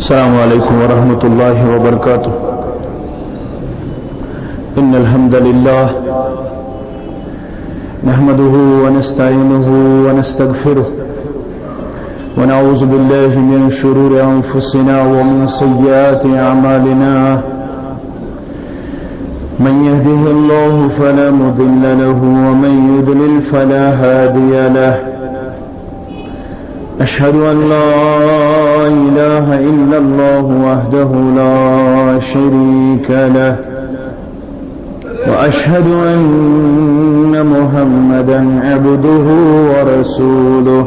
السلام عليكم ورحمة الله وبركاته. إن الحمد لله نحمده ونستعينه ونستغفره ونعوذ بالله من شرور أنفسنا ومن سيئات أعمالنا. من يهده الله فلا مضل له ومن يضلل فلا هادي له. أشهد أن لا إله إلا الله وحده لا شريك له وأشهد أن محمدا عبده ورسوله.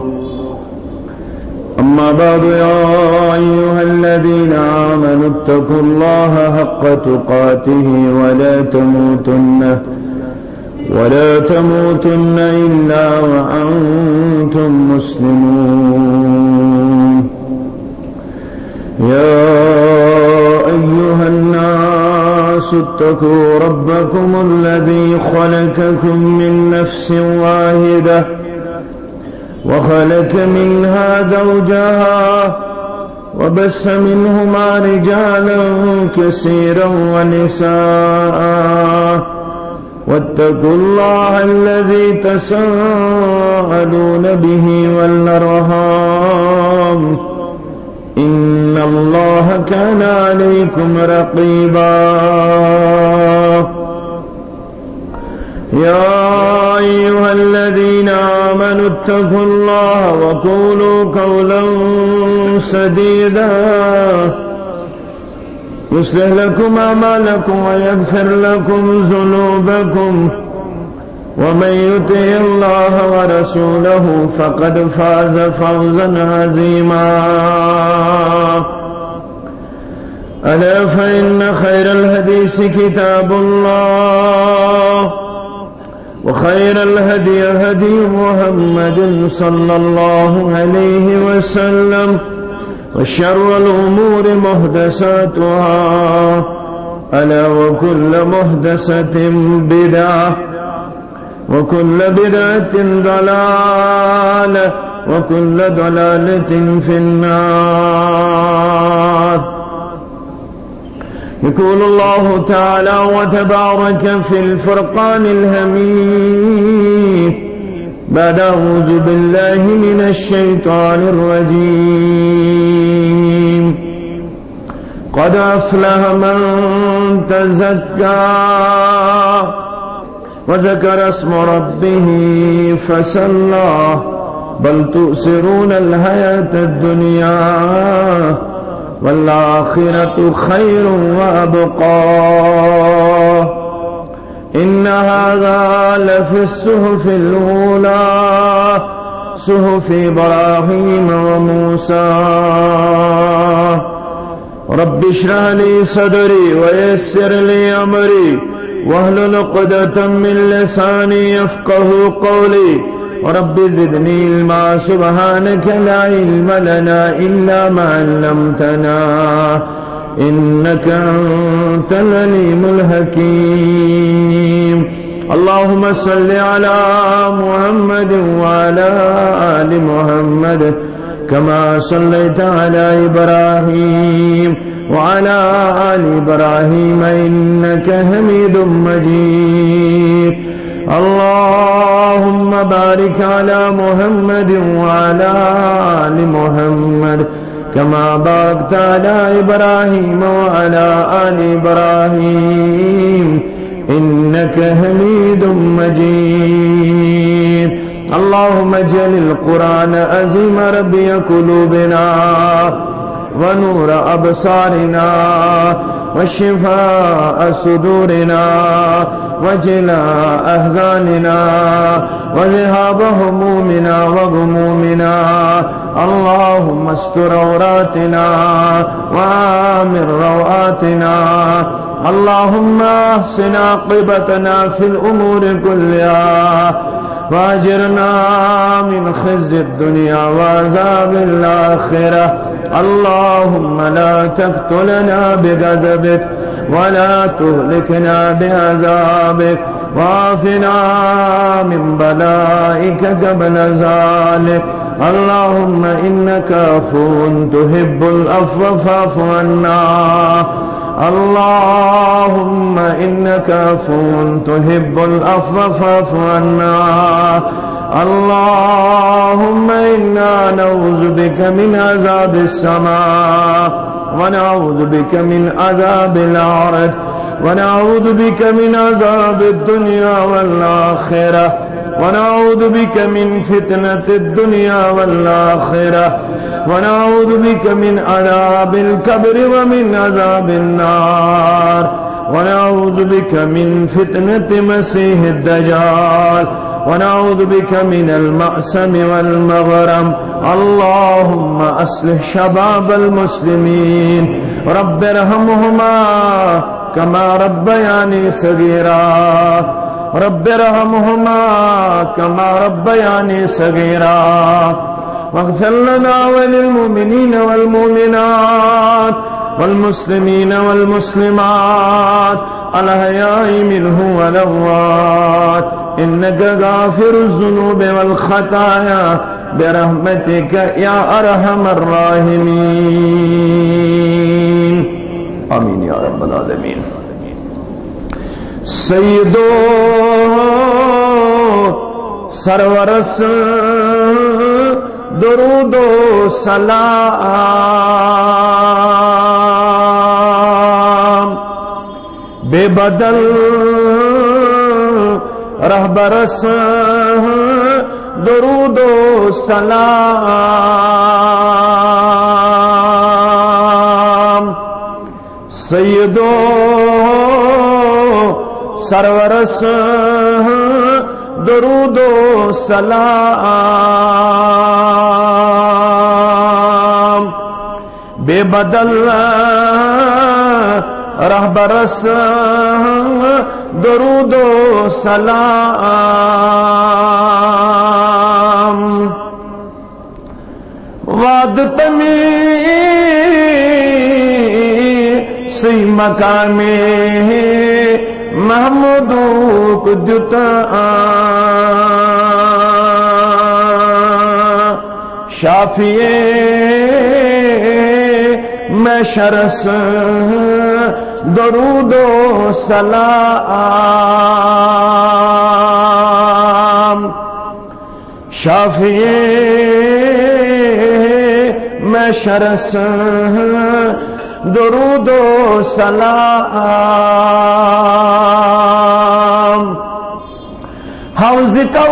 أما بعد يا أيها الذين آمنوا اتقوا الله حق تقاته ولا تموتن إلا وأنتم مسلمون. يا أيها الناس اتقوا ربكم الذي خلقكم من نفس واحدة وخلق منها زوجها وبث منهما رجالا كثيرا ونساء واتقوا الله الذي تساءلون به والأرحام إن الله كان عليكم رقيبا. يا أيها الذين آمنوا اتقوا الله وقولوا قولا سديدا يصلح لكم أعمالكم ويغفر لكم ذنوبكم ومن يطع الله ورسوله فقد فاز فوزا عظيما. ألا فإن خير الحديث كتاب الله وخير الهدي هدي محمد صلى الله عليه وسلم وشر الأمور محدثاتها ألا وكل محدثة بدعة وكل بدعة ضلالة وكل ضلالة في النار. يقول الله تعالى وتبارك في الفرقان الحميد بعد أعوذ بالله من الشيطان الرجيم. قد أفلح من تزكى وذكر اسم ربه فصلى بل تؤثرون الحياة الدنيا والآخرة خير وأبقى إن هذا لفي الصحف الأولى صحف إبراهيم وموسى. رب اشرح لي صدري ويسر لي أمري واحلل عقدة من لساني يفقه قولي. رب زدني علما سبحانك لا علم لنا إلا ما علمتنا إنك أنت العليم الحكيم. اللهم صل على محمد وعلى آل محمد كما صليت على إبراهيم وعلى آل إبراهيم إنك حميد مجيد. اللهم بارك على محمد وعلى آل محمد كما باركت على إبراهيم وعلى آل إبراهيم إنك حميد مجيد. اللهم اجعل القرآن عظيم ربيع قلوبنا ونور أبصارنا وشفاء صدورنا وجلاء أحزاننا وذهاب همومنا وغمومنا. اللهم استر عوراتنا وآمن روآتنا. اللهم احسن عاقبتنا في الأمور كلها واجرنا من خزي الدنيا وعذاب الآخرة. اللهم لا تقتلنا بغضبك ولا تهلكنا بعذابك وعافنا من بلائك قبل ذلك اللهم إنك عفو تحب العفو فاعف عنا اللهم إنك عفو تحب العفو فاعف عنا اللهم إنا نعوذ بك من عذاب السماء ونعوذ بك من عذاب الأرض ونعوذ بك من عذاب الدنيا والآخرة ونعوذ بك من فتنة الدنيا والآخرة ونعوذ بك من عذاب القبر ومن عذاب النار ونعوذ بك من فتنة مسيح الدجال ونعوذ بك من المأسم والمغرم اللهم أصلح شباب المسلمين رب ارحمهما كما ربياني صغيرا رب ارحمهما كما ربياني صغيرا واغفر لنا وللمؤمنين والمؤمنات والمسلمين والمسلمات الأحياء منهم والأموات إنك غافر الذنوب والخطايا برحمتك يا أرحم الراحمين آمين يا رب العالمين سیدو سرورس درود و سلام بے بدل رہبرس درود و سلام سیدو سرورس درود و سلام بے بدل رہبرس درود و سلام وعد تمی سی مقامی محمودو کدتا شافیے میں شرس درود و سلام شافیے میں شرس درود و سلام حوض کو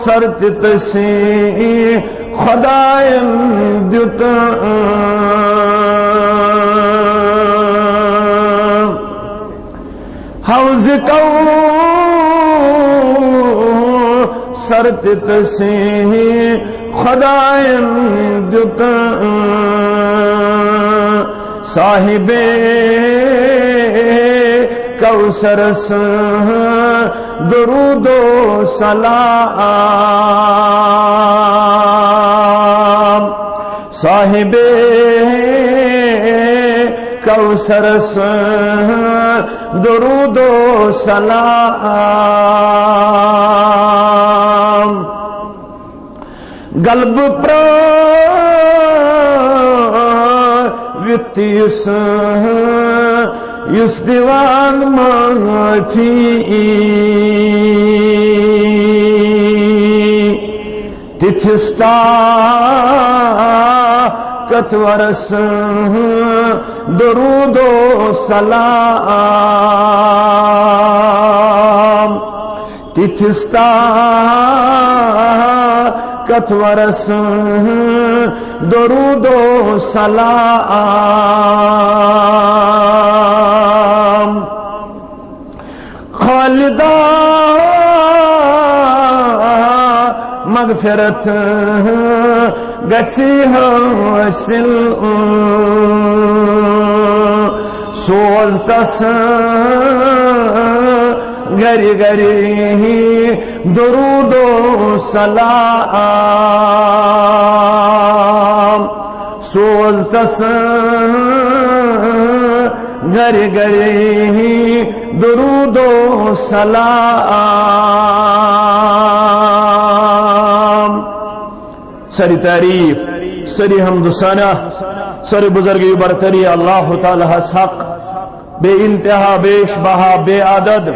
سرت تسی خدائم دیتا حوض کو سرت تسی خدائم دیتا صاحب کوثرس درود و سلام صاحب کوثرس درود و سلام قلب وتیس یس دیوان معافی تتھستا کتورس درود و سلام تتھستا کتورس درود و سلام خالدہ مغفرت گچی حاصل سوزتس گری گری درود و سلام سوزتس گھر گھر درود و سلام. سری تعریف، سری حمد و ثنا، سری بزرگی برتری اللہ تعالی حق، بے انتہا، بیش بہا، بے عدد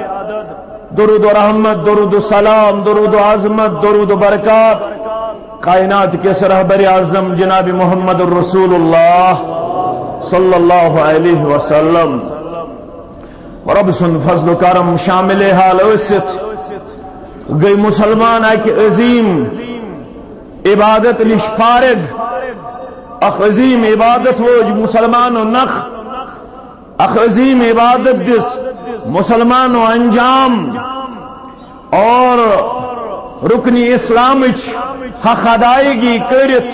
درود و رحمت، درود و سلام، درود و عظمت، درود و برکات کائنات کے رہبر اعظم جناب محمد الرسول اللہ صلی اللہ علیہ وسلم. رب سن فضل و کرم شامل حال ٲسِتھ گئی مسلمان اکہ عظیم عبادت نش فارغ، اخ عظیم عبادت ووج مسلمان و نخ، اخ عظیم عبادت دس مسلمان و انجام اور رکن اسلام حق ادائیگی کرت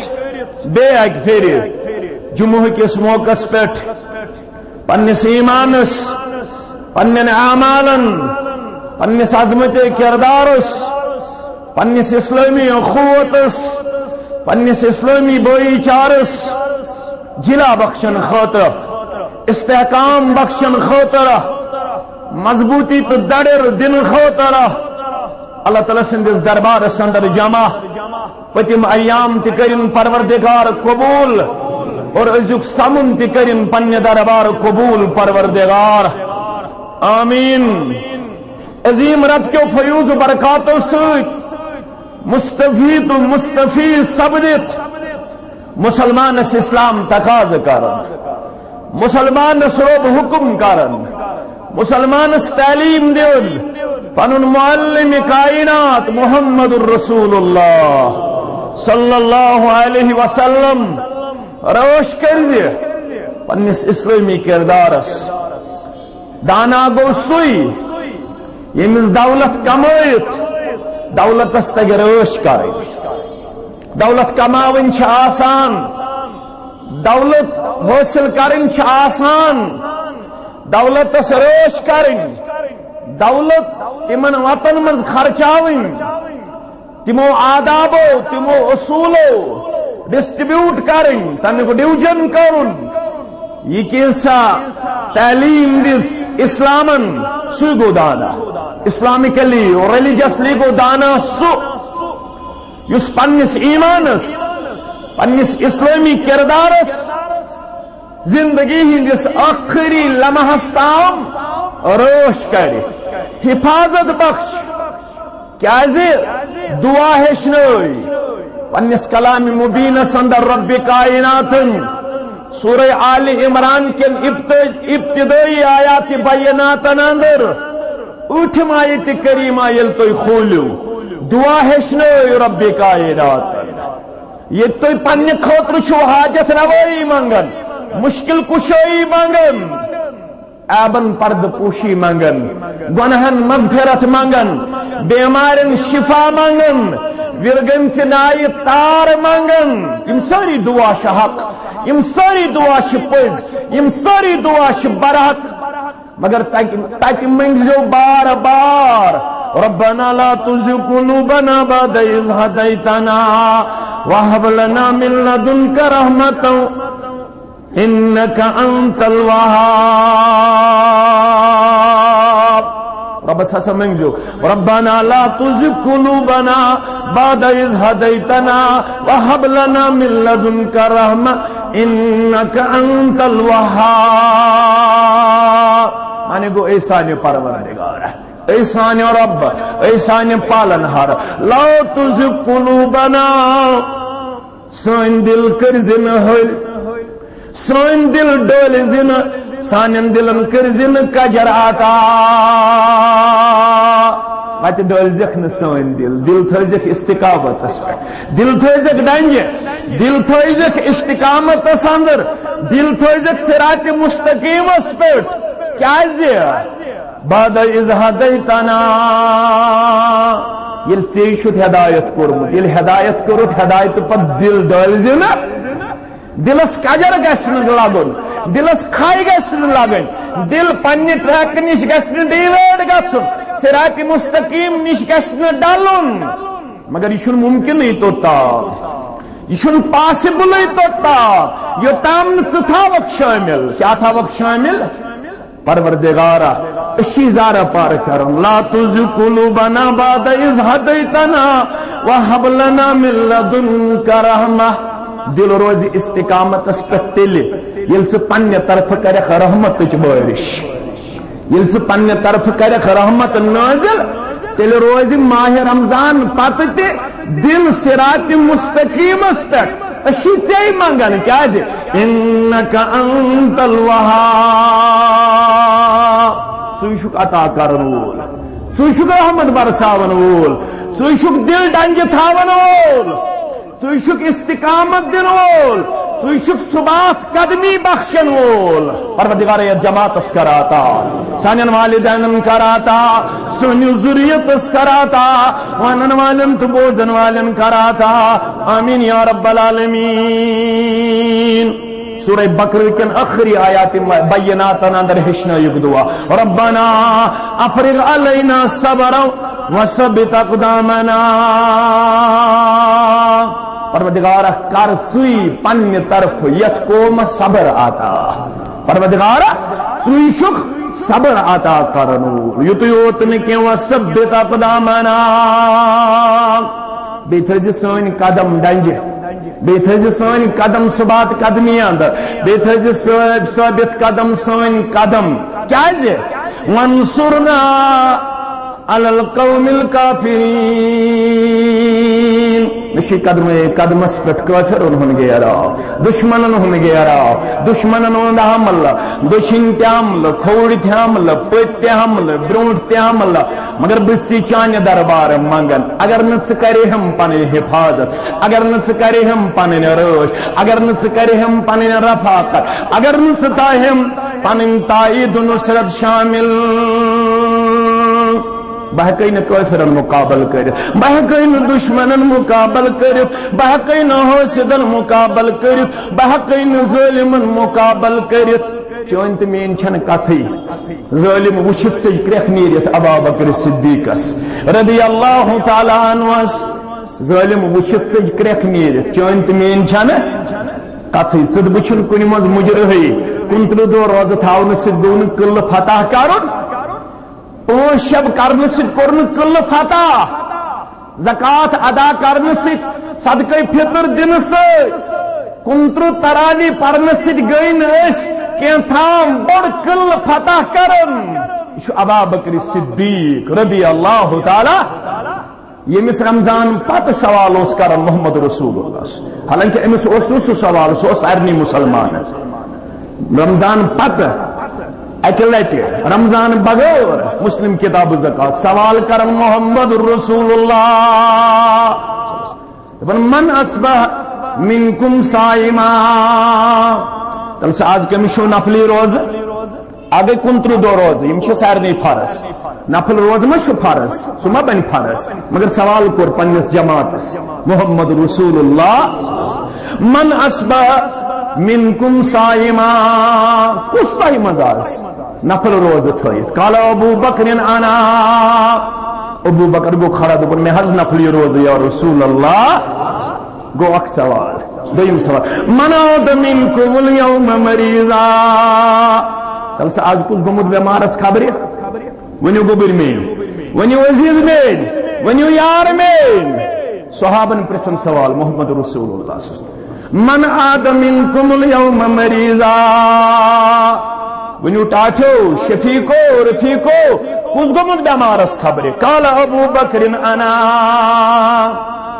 بے اک پھر جمعہ کس موقع پہ پنس ایمانس، پنن اعمالن، پنس عظمت کردارس، پنس اسلامی اخوتس، پنس اسلامی بھائی چارس جلا بخشن خاطر، استحکام بخشن خاطر، مضبوطی تو دڑر دن خاطر اللہ تعالیٰ سندس دربار اندر جمع پتم ایام تکرن پروردگار قبول اور ازک سمن تکرن پنہ دربار قبول پروردگار آمین. عظیم رب کے فیوز و برکاتوں سۭتۍ مستفید و مستفید سپدت مسلمانس اسلام تقاض کرن، مسلمانس روب حکم کرن، مسلمانس تعلیم دیون پنن معلم کائنات محمد الرسول اللہ صلی اللہ علیہ وسلم روش کرز پنس اسلامی کردارس. دانا گو سوئی یمس دولت کمائت دولتس تگ روش کریں. دولت کماون چھ آسان، دولت حاصل کرن چھ آسان، دولتس روش کریں، دولت تمن وطن من خرچاون، تمو آدابو تمو اصولو ڈسٹریبیوٹ کریں، تمیک ڈیوژن کرن. یہ کیسا تعلیم دس اسلامن سو گو دانا، اسلامکلی اور ریلیجسلی گو دانا سو یس پنس ایمانس، پنس اسلامی کردارس زندگی ہندس آخری لمحس تام روش کر حفاظت بخش. کیازِ دعا ہیچنوئی پنس کلام مبینس اندر رب کائناتن سورہ آل عمران کے ابتدائی آیات بیناتن اندر اوٹھم آیت کریمہ یل تو کھولو دعا ہیچنوئی رب کائناتن. یہ تو پنہ خاطر چھو حاجت روائی منگن، مشکل کشائی منگن، عیبن پرد پوشی منگن، گناہن مغفرت منگن، بیمارن شفا منگن، ورگن چنائی تار منگن. یم ساری دعا چھ حق، یم ساری دعا چھ پز، یم ساری دعا چھ برحق، مگر تک منگزو بار بار ربنا لا تزغ قلوبنا بعد إذ هديتنا وهب لنا من لدنك رحمة إنك أنت الوهاب. رب سسا منگزو ربنا لا تزغ قلوبنا بعد إذ هديتنا وهب لنا من لدنك رحمة إنك أنت الوهاب. مانے گو ایسان پروردگار، ایسان رب، ایسان پالنہار. لا تزغ قلوبنا سان دل کر زن ہل، سان دل ڈول زن، سانن دلن کر زن کجر آتا. مت ڈول زخ ن سان دل تھزک استقامت پہ، دل تھزک ڈنج، دل تھزک استقامت اندر، دل تھزک صراط مستقیم پہ. کیازِ بعد إذ هديتنا یل ژے چھُتھ ہدایت کورمت، یل ہدایت کورت ہدایت پت دل ڈالزِ نا، دلس کجر گژھِ نہٕ لگُن، دلس کھاے گژھِ نہٕ لگٕنۍ، دل پننہِ ٹریک نش گژھِ نہٕ ڈیویٹ گژھُن، صراط مستقیم نش گژھِ نہٕ ڈلُن. مگر یہ چھُنہٕ ممکنٕے توٚتام، یہ پاسبل توتام یوتام ثاوک شامل کیا تھاوک شامل پروردگارا اشیزارہ پار کرن لا تزغ قلوبنا بعد اذ ہدیتنا وہب لنا من لدنک رحمہ دل روز استقامت اس پہ تیل یل سے پنہ طرف کرخ رحمت بارش یل سے پنہ طرف کرخ رحمت نازل تیل روز ماہ رمضان پتہ تے دل صراط مستقیم اس پہ اشی ژے منگن کیا انک انت الوہاب ژٕ عطا کرن وول ژٕ رحمت برساون وول ژٕ دل ڈنج تھاون وول ژٕ استقامت دن وول ژٕ ثبات قدمی بخشن وول پروردگار یہ جماعت اس کراتا سانن والدین کراتا سونی ذریت اس کراتا وانن والن تو بوزن والن کراتا آمین یا رب العالمین سورہ بقرہ کن آخری آیات بینات اندر ہشنا یک دعا ربنا افرغ علینا صبرا وثبت اقدامنا پروردگارہ کر ژٕے پنہ طرف یت قوم صبر عطا پروردگارہ ژٕے چھُکھ صبر عطا کرن وول یُتُے یوت نہٕ کینٛہہ وثبت اقدامنا بیٚیہِ تھٲیزِ سٲنۍ قدم ڈنجہِ بیٚیہِ تھٲیزِ سٲنۍ قدم ثبات قدمی اندر بیٚیہِ تھٲیزِ ثٲبت قدم سٲنۍ قدم کیازِ وانصرنا علی القوم الکافرین نشی قدمس پہ کافرن ہن گیراو دشمنن ہن گیراو دشمنن ہند حملہ دشن تہ حملہ کھوڑ تہ حملہ پت تہ حملہ برونٹ تہ حملہ مگر بسی چانہ دربار منگن اگر نہ ژٕ کرے ہم پنن حفاظت اگر نہ ژٕ کرے ہم پنن رٲچھ اگر نہ ژٕ کرے ہم پنن رفاقت اگر نہ ژٕ تاہم پنن تائید و نصرت شامل بہکئی نہ کافرن مقابل کر بہکئی نہ دشمنن مقابل کر بہکئی نہ حاسدن مقابل کر بہکئی نہ ظالمن مقابل کر چون تو مین چھن کتھی ظالم وچھت سے کرکھ نیرت ابا بکر صدیقس رضی اللہ تعالی عنہ ظالم وچھت سے کرکھ نیرت چون تو مین چھن کتھی ژد بچھن کن مز مجرہی کنترہ دو روز تھاون سد گون قلہ فتح کرن پانچ شب کرنے سے کرن قلہ فتح زکات ادا کرنے سے صدقہ فطر دن سے کنترہ تراوی پڑھنے سے گئی نس کینتھام بڑ قلہ فتح کرن یہ ابا بکر صدیق رضی اللہ تعالی یمس رمضان پتہ سوال اس کرن محمد رسول اللہ حالانکہ امس اس سوال سو سارنی مسلمان رمضان پتہ اکہ لٹہ رمضان بغیر مسلم کتاب زکات سوال کرن محمد رسول اللہ من اصبح منکم صائما تل سے آج کمشو نفلی روز آگے کنترہ دو روز یم چھ سارنی فرض نفل روز ما چھ فرض سو ما بن فرض مگر سوال کور پنس جماعتس محمد رسول اللہ من اصبح منکم صائما کس تہ مزاز نفل روز تھیت قال ابو بکر انا ابو بکر گو کھڑا دپن میں حض نفلی روز یا رسول اللہ گو اک سوال دویم سوال من عاد منکم اليوم مریضا تل سے آج کچھ گمت بیمارس خبری ونیو گوبر مین ونیو عزیز مین ونیو یار مین صحابن پرسن سوال محمد رسول اللہ من عاد منکم اليوم مریضا ونیو ٹاٹھو شفیقو رفیقو کس گمت بیمارس خبری قال ابو بکر انا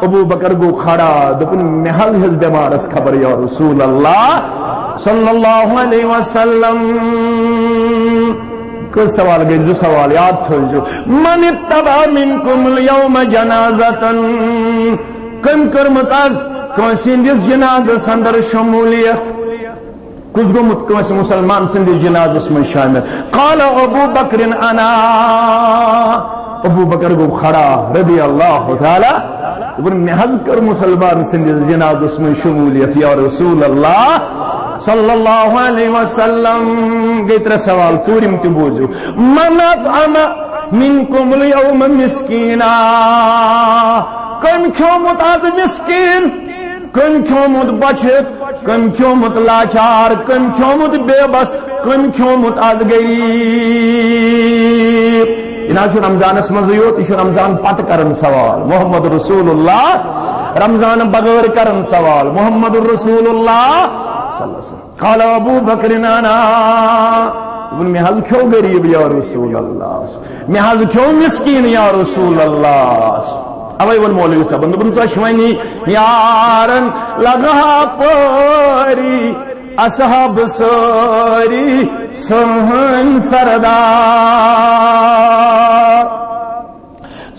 ابو بکر گو کھڑا دپن میں حض بیمارس خبر یا رسول اللہ صلی اللہ علیہ وسلم کس سوال گئی زو سوال یاد تھوڑی من اتبع منکم اليوم جنازتا کم کرمت از کنسندس جنازس اندر شمولیت کس گمت کنس مسلمان سندس جنازس میں شامل قال ابو بکر انا ابو بکر کو کھڑا رضی اللہ تعالی میں حض کر مسلمان سندس جنازس میں شمولیت یا رسول اللہ صلی اللہ علیہ وسلم گئی ترہ سوال تورم تبوزو من اطعم منکم اليوم مسکینا کم کھومت آز مسکین کم کھومت بچت کم کھومت لاچار کم کھومت بے بس کم کھومت از غریب یہ رمضانس مز یوت یہ رمضان پتہ کرن سوال محمد رسول اللہ رمضان بغیر کرن سوال محمد رسول اللہ صلی اللہ علیہ وسلم قال ابو بکر نانا میں حض کھو غریب یا رسول اللہ میں حض کھو مسکین یا رسول اللہ اوے ون مولوی صاحب دپن ژۄشوٕنی یارن لگا پوری اصحاب سوری سہن سردار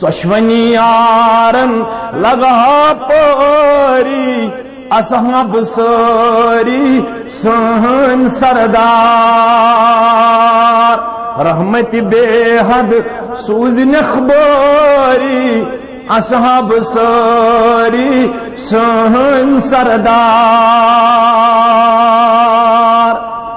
ژۄشوٕنی یارن لگا پوری اصحاب سوری سہن سردار رحمت بے حد سوز نخباری اصحاب سوری سہن سردار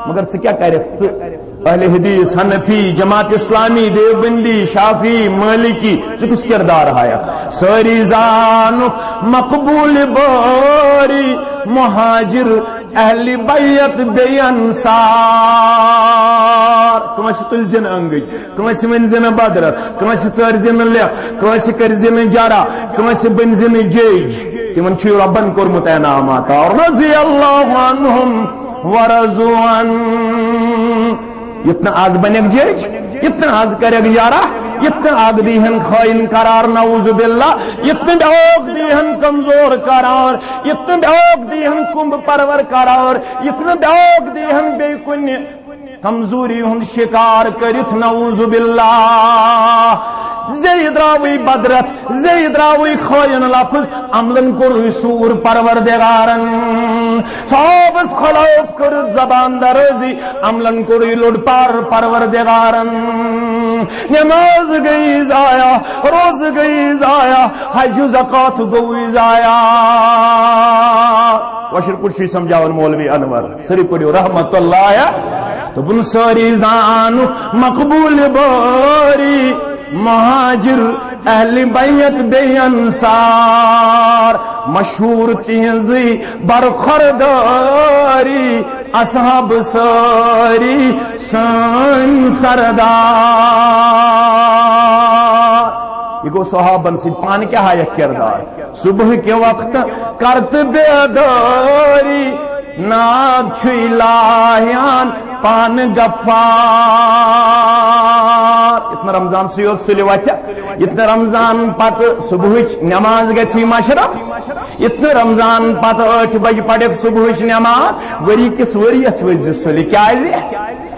مگر کیا کہہ رہے اہل حدیث حنفی جماعت اسلامی دیوبندی شافی مالکی کس کردار آیا ساری زانک مقبول باری مہاجر اہل بیت بے انصار کمس تلزن انگج کمس ونزن بدر کمس ژرزن لکھ کمس کرزن جرا کمس بنزن جیج تمن چھ ربن کورمت انعامات اور رضی اللہ عنہم ورضوا عنہ اتنا آز بنیک جیج اتنا آز کرے یارا اتنا آگ دیہن خائن قرار نعوذ باللہ اتنا ڈوک دیہن کمزور قرار اتنا ڈوک دیہن کمب پرور قرار اتنا ڈوک دیہن بے کن کمزوری ہند شکار کرت نعوذ باللہ زید راوی بدرت زید راوی خائن لفظ عملن کر سور پروردگارن صحابس خلاف کر زبان درزی عملن کر لڑ پار پروردگارن نماز گئی ضائع روز گئی ضائع حج زکات گئی ضائع وشر کچھ سمجھاون مولوی انور سری پڑھو رحمت اللہ تو بن ساری زان مقبول باری مہاجر اہل بیت بے انصار مشہور تہذی برخورداری اصحاب ساری سن سردار یہ گو صحابن سے پان کیا ہے کردار صبح کے وقت کرت بیداری ناد چھوئی لاہیان پان گفار اتنا رمضان سیوت سلی واتیا اتنا رمضان پت صبح نماز گچھی مشرف اتنا رمضان پت 8 بج پڑھ صبح نماز وری کس وری وز سلی کیا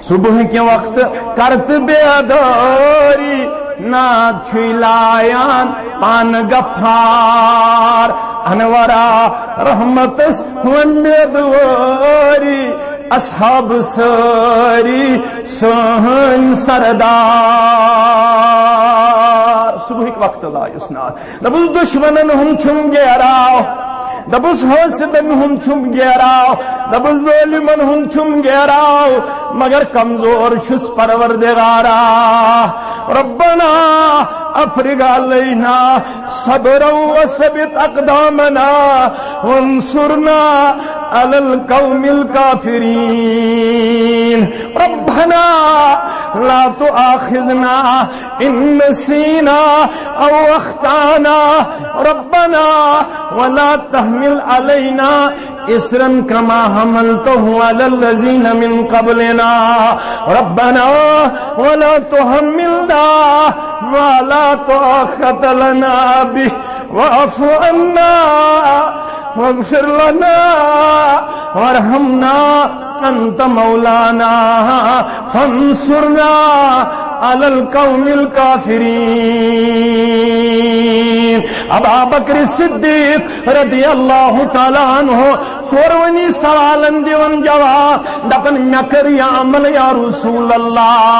صبح کے وقت کرت بیداری ناد چھوئی لاہیان پان گفار انورا رحمتس وندواری اصحاب ساری سہن سردار صبح وقت لا یسناد دبس دشمنن ہم چھم گیراو دبس حسدن ہم چھم گیراو دبس ظالمن ہم چھم گیراو مگر کمزور چھس پروردگارا ربنا افرغ علينا صبرا وثبت اقدامنا وانصرنا على القوم الكافرين ربنا لا تؤاخذنا ان نسينا او اخطانا ربنا ولا تحمل علينا اسرا كما حملته على الذين من قبلنا ربنا ولا تحملنا ما لا طاقة لنا به واعف عنا واغفر لنا وارحمنا انت مولانا فانصرنا على القوم الكافرين ابا بکر صدیق رضی اللہ تعالیٰ عنہ سورونی سوالن دیون جواب دپن مکر یا عمل یا رسول اللہ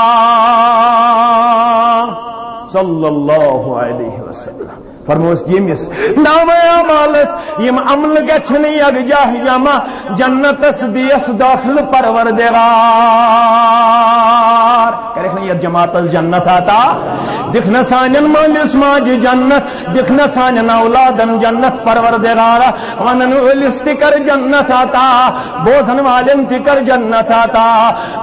صلی اللہ علیہ وسلم فرموس یمس نامہ اعمالس یم عمل گچھن یکجا جمع جنتس دیس داخل پروردگار یار کرک نا یہ جماعت جنت عطا دکھنا سانن مالس ماج جنت دکھنا سانن اولادن جنت پروردگارا ونن ولس تکر جنت عطا بوزن والن تکر جنت عطا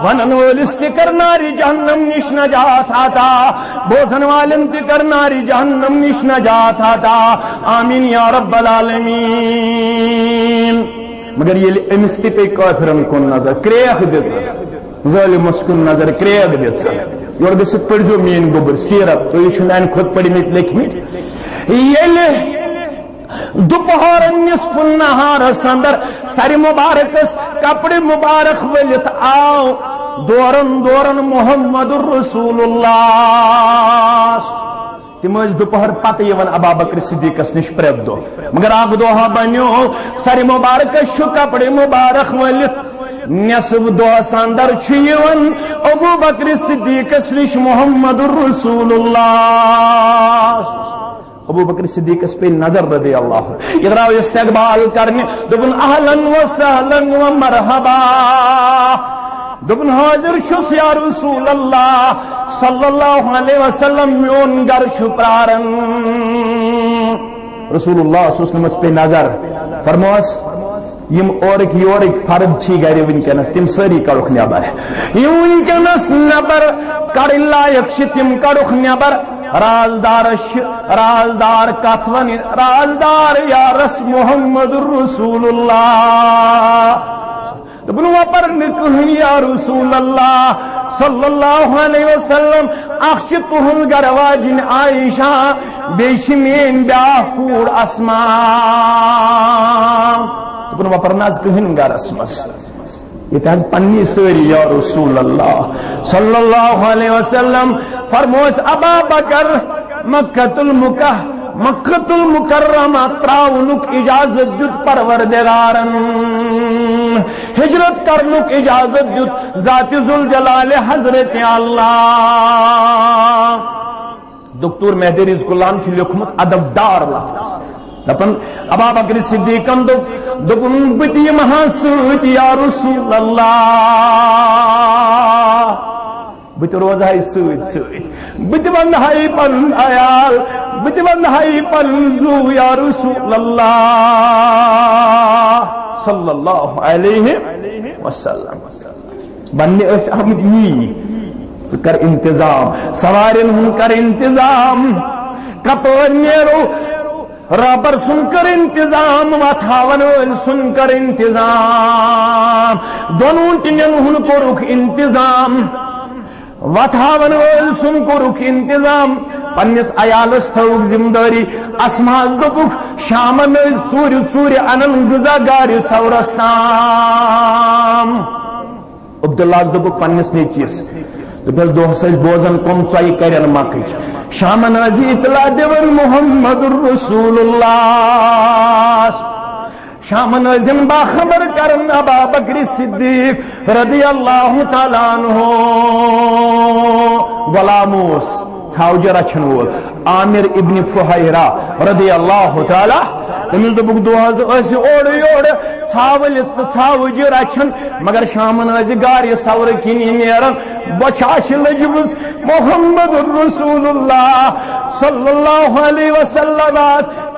ونن ولس تکر ناری جہنم نش نجات عطا بوزن والن تکر ناری جہنم نش نجات عطا آمین یا رب العالمین مگر یہ امس تہ پہ کافرن کن نظر کریک دژ ظالمس کن نظر کریک دژ یور گژھتھ پڑھزو مین گوبر سیرت تھی چھو خود پڑھمت لکھمت ییلہ دوپہر نصف النہارس اندر سر مبارکس کپڑے مبارک ولت آو دورن دورن محمد رسول اللہ تم دوپہر پتہ یوان ابا بکر صدیقس نش پریت دو مگر اک دۄہ بنیو سر مبارکس چھ کپڑے مبارک ولت نصف دۄہس اندر چھ یوان ابو بکر صدیقس نش محمد رسول اللہ ابو بکر صدیقس پہ نظر رضی اللہ یہ راو استقبال کرنے دبن اہلا و سہلا و مرحبا دبن حاضر چھس یا رسول اللہ صلی اللہ علیہ وسلم میون گر چھپرارن رسول اللہ صلی اللہ علیہ وسلم پہ نظر فرموس یم اورک یورک فرد چھی گھر ونکس تم ساری کڑک نبر یم ونکس نبر کڑ لائق تم کڑک نبر رازدار کت ون رازدار یارس محمد رسول اللہ دبن وپر نکہن یا رسول اللہ صلی اللہ علیہ وسلم اخش تہن گر واجن عائشہ بیش مین بیاہ کور اسما دبن وپر ناز کہن گر اسمس یہ تاز پنی سری یا رسول اللہ صلی اللہ علیہ وسلم فرموس ابا بکر مکۃ المکرمہ تراؤنک اجازت دیت پروردگارن ہجرت کرنک اجازت دیت ذات ذوالجلال حضرت اللہ دکتور مہدی رزق اللہ چھ لیکھمت ادب دار لفظ دپن ابا بکر صدیقن دپن بتی مہا سوت یا رسول اللہ بت روزائی سوت سوت بت بندھائی پن عیال بت بندھائی پن زو یا رسول اللہ صلی اللہ علیہ وسلم بننے اس احمد ہی کر انتظام سوارن ہن کر انتظام کپور نیرو رابر سن کر انتظام واتھاون ول سن کر انتظام دونوں ٹنین ہن کو رخ انتظام واتھاون ول سن کو رخ انتظام پنس عیالس تھوک ذمہ داری اسماس دپک شامن ژور ژور انن غذا گار سورس تام عبداللہ دپک پنس نیچیس دپس دہس بوزن کم ژۄیہِ کرن مکٕچ شامن اطلاع دِوان محمد رسول اللہ شامن ازم باخبر کرن ابا بکر صدیق رضی اللہ تعالیٰ عنہ غلاموس ژھاوجہ رچھن وول عامر ابن فہیرہ رضی اللہ تعالیٰ تمس دپک دہس اس اوڑ یوڑ ژھاولت تو ژھاوجہ رچھن مگر شامن گار سور کنی نیرن بچاش لجمس محمد رسول اللہ صلی اللہ علیہ وسلم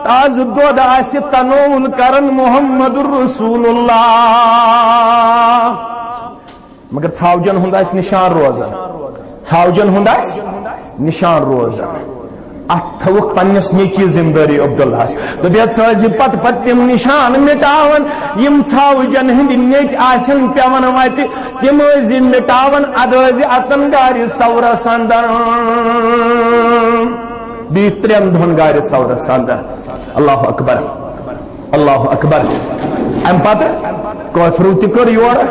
تاز دود آس تنول کرن محمد رسول اللہ مگر ژھاوجن ہند آس نشان روزان ژھاوجن ہند آس نشان روزان ات تھوک پنس نیچی ذمہ داری عبداللہ دپیت سوزی پت پت تم نشان مٹاون یم ژھاوجن ہند نیٹ آسن پیون وت تم ازی مٹاون اد ازی اژن گار سورس اندر بیس ترین دہن گار سورس اندر اللہ اکبر اللہ اکبر ام پتہ کوفرو تہ کر یور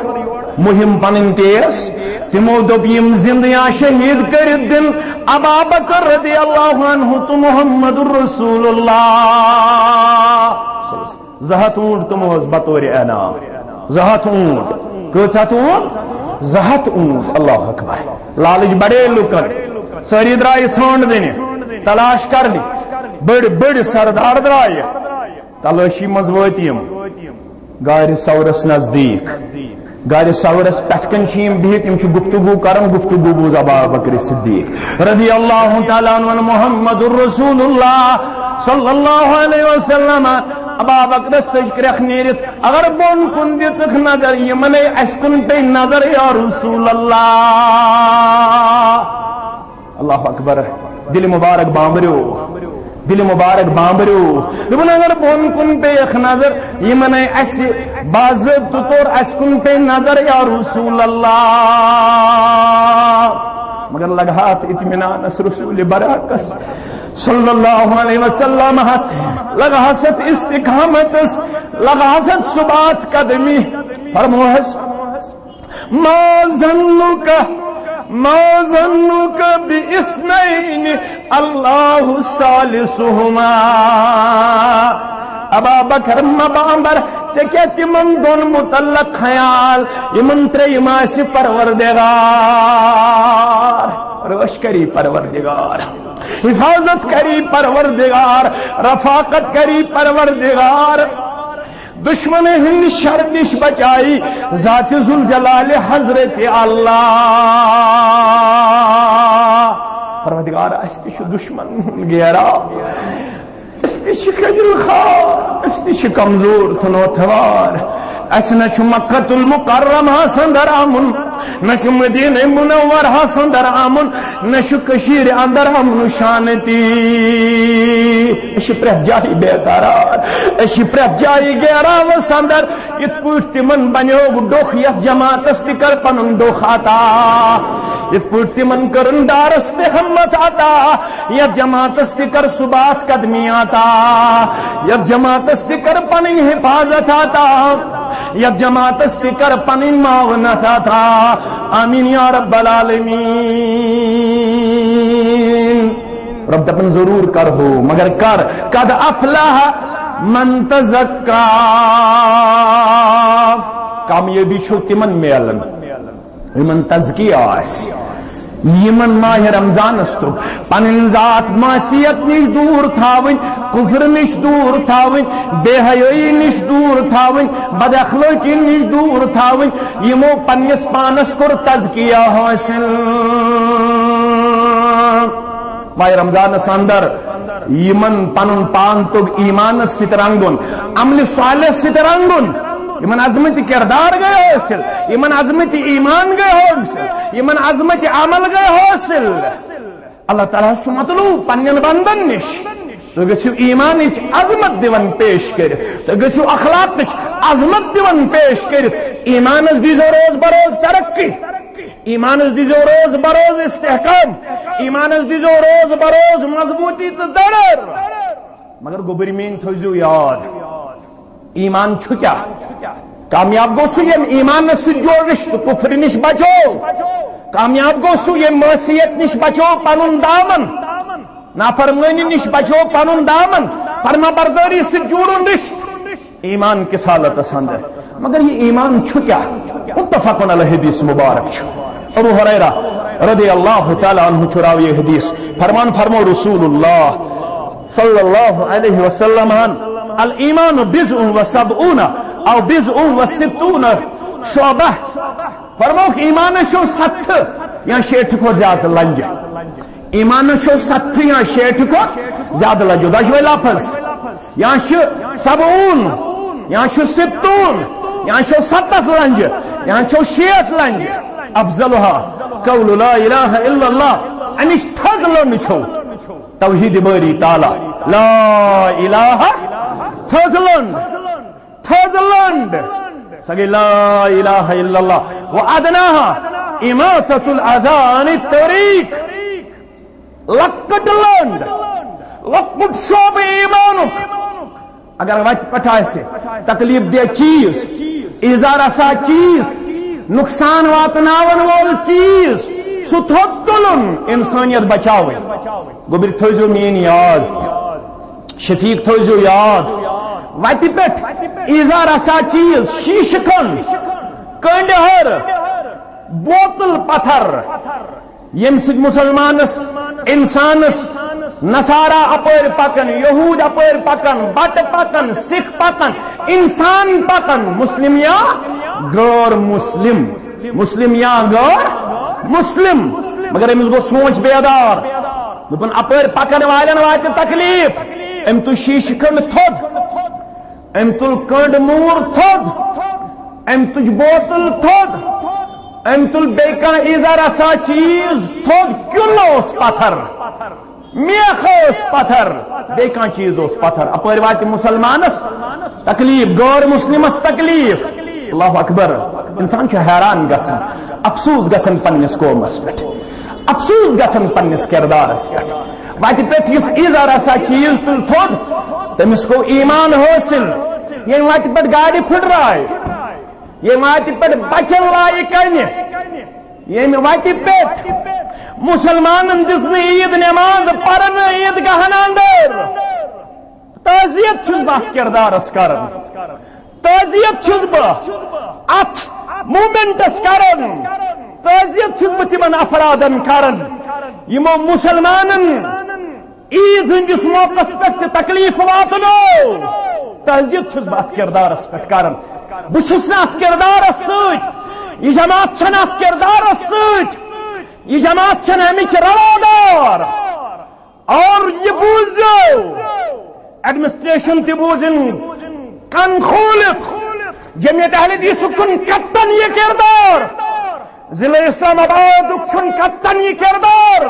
مہم پن تیز تمو دپ یم زندیا شہید کرت دن ابا بکر رضی اللہ عنہ تو محمد رسول اللہ زہت اونٹ تمو بطور انعام زہت اونٹ کچھ اونٹ زہت اونٹ اللہ اکبر لالچ بڑے لکن ساری درائے ژھانڈ دن تلاش کرنی بڑ بڑ سردار درائے تلاشی مز وت یم گار سورس نزدیک گاڑی سورس پٹکن بہت گفتگو کرن گفتگو بوز ابا بکر صدیق رضی اللہ تعالیٰ عنہ محمد الرسول اللہ صلی اللہ علیہ وسلم ابا بکر سجکرخ نیرت اگر بون کن دتک نظر یمن اسکن پہ نظر یا رسول اللہ اللہ اکبر دل مبارک بامبریو دل مبارک بامبریو دبن اگر بون کن پہ ایک نظر یمن اس باضبط طور اسکن پہ نظر یا رسول اللہ مگر لگہات اطمینان اس رسول براکس صلی اللہ علیہ وسلم لگہست استقامت لگہست ثبات قدمی فرموہس ما ظنك باثنين الله ثالثهما ابا بکر مبامبر سے کیا تمن دون متعلق خیال یمن تریماس پروردگار روش کری پروردگار حفاظت کری پروردگار رفاقت کری پروردگار دشمن ہند شر نش بچائی ذات ذوالجلال حضرت اللہ پروردگار اس تش دشمن گیرا اس تش خجل خار اس تش کمزور تنو تھوار اس نچ مکہ المکرم حسن در امن نچ مدینہ منور حسن در امن نچ کشیر اندر امن شانتی اش پرت جائی بے قرار اش پرت جائی گیراو سندر ات پوٹ تمن بنیو ڈوخ یت جماعت کر پنن ڈوخ آتا ات پوٹ تمن کرن دارست ہمت آتا یت جماعت کر ثبات قدمی آتا یت جماعت کر پنن حفاظت آتا یت جماعت کر پنن معاونت آتا آمین یا رب العالمین رب دپن ضرور کر ہو مگر کر قد افلح من تزکا کامیابی چھو تمن میلن یمن تزکیہ آس یمن ماہ رمضان استو پنن ذات معصیت نش دور تھاون کفر نش دور تھاون بے حیائی نش دور تھاون بد اخلاقی نش دور تھاون یمو پنس پانس کور تزکیہ حاصل ماہ رمضان اندر یمن پنن پان تگ ایمان ست رنگن عمل صالح ست رنگن یمن عظمت کردار گئے حاصل یمن عظمت ایمان گئے حاصل یمن عظمت عمل گئے حاصل اللہ تعالیٰ سو مطلوب پنن بندن نش تو گھو ایمان عظمت دیون پیش کر تو گھو اخلاق عظمت دیون پیش کر ایمان دیزو روز بروز ترقی ایمان دیزو روز بروز استحکام ایمان دیزو روز بروز مضبوطی تو درر مگر گوبری مین تھوزو یاد ایمان چھو کیا کامیاب گو سو یم ایمان سے جوڑش تو کفر نش بچو کامیاب گو سو یم معصیت نش بچو پنن دامن نافرمانی نش بچو پنن دامن فرما برداری سے جوڑو رشت ایمان کس حالت اسند ہے مگر یہ ایمان چھو کیا متفقن علی حدیث مبارک چھو ابو ہریرہ رضی اللہ تعالی عنہ چراو یہ حدیث فرمان فرمو رسول اللہ صلی اللہ علیہ وسلم الایمان بضع و سبعون او بضع و ستون شعبہ فرموک ایمان شو 60 یا 60 کو زیادہ لنج ایمان شو 60 یا 60 کو زیادہ لنج دشوی لفظ یا شو 70 یا شو 70 یا شو 70 لنج یا شو 60 لنج افضلها قول لا الہ الا اللہ انش تھزلن چھو توحید باری تعالی لا الہ تھزلن سگی لا الہ الا اللہ وادناها اماتت الاذان الطریق لکٹ لنڈ لکٹ شعب ایمانک اگر وقت پٹھائے سے تکلیف دے چیز ایزا رسا چیز نقصان واتناون وول چیز سو تھوتلن انسانیت بچاوے گوبر تھوزو مین یاد شفیق تھوزو یاد وتی پٹ ایزا رسا چیز شیشکن کنڈہر بوتل پتھر یم سد مسلمانس انسانس نصارا اپر پکن یہود اپر پکن بٹ پکن سکھ پکن انسان پکن مسلم یا غیر مسلم مسلم یا غیر مسلم مگر امس گو سوچ بیدار دپن اپر پکن والن وات تکلیف ام تو شیش کھنڈ تھود ام تل کنڈ مور تھود ام تج بوتل تھود ام تل بیکا ایزا رسا چیز تھود کلوس پتھر میخ اس پتھر بیکا چیز اس پتھر اپر وات مسلمانس تکلیف غیر مسلمس تکلیف اللہ اکبر انسان چھ حیران گژھان افسوس گژھان پننس قومس پہ افسوس گژھان پننس کردارس پہ وتہ پہ اس ایزا رسا چیز تل تھود تمس کو ایمان حاصل یہ وتہ پہ گاڑی پھٹرائے یہ وتہ پہ بچن لائے کنہ یہ وتہ پہ مسلمان دس عید نماز پرن عید گاہن اندر تعزیت چھس بہ کردارس کرن تعزیت چھس بہ ات مومنٹس کرن تعزیت چھس بہ تمن افرادن کرن یمو مسلمانن عید ہندس موقع پہ تکلیف واتنو تعزیت چھس بہ ات کردارس پہ کرن بہ چھس نہ ات کردارس سۭتۍ یہ جماعت چھن ات کردارس سۭتۍ یہ جماعت چھن امچ روادار اور یہ بوزو ایڈمنسٹریشن تہ بوزن کن کھولت جمعیت اہل حدیث چھن کتن یہ کردار ضلع اسلام آباد چھن کتن یہ کردار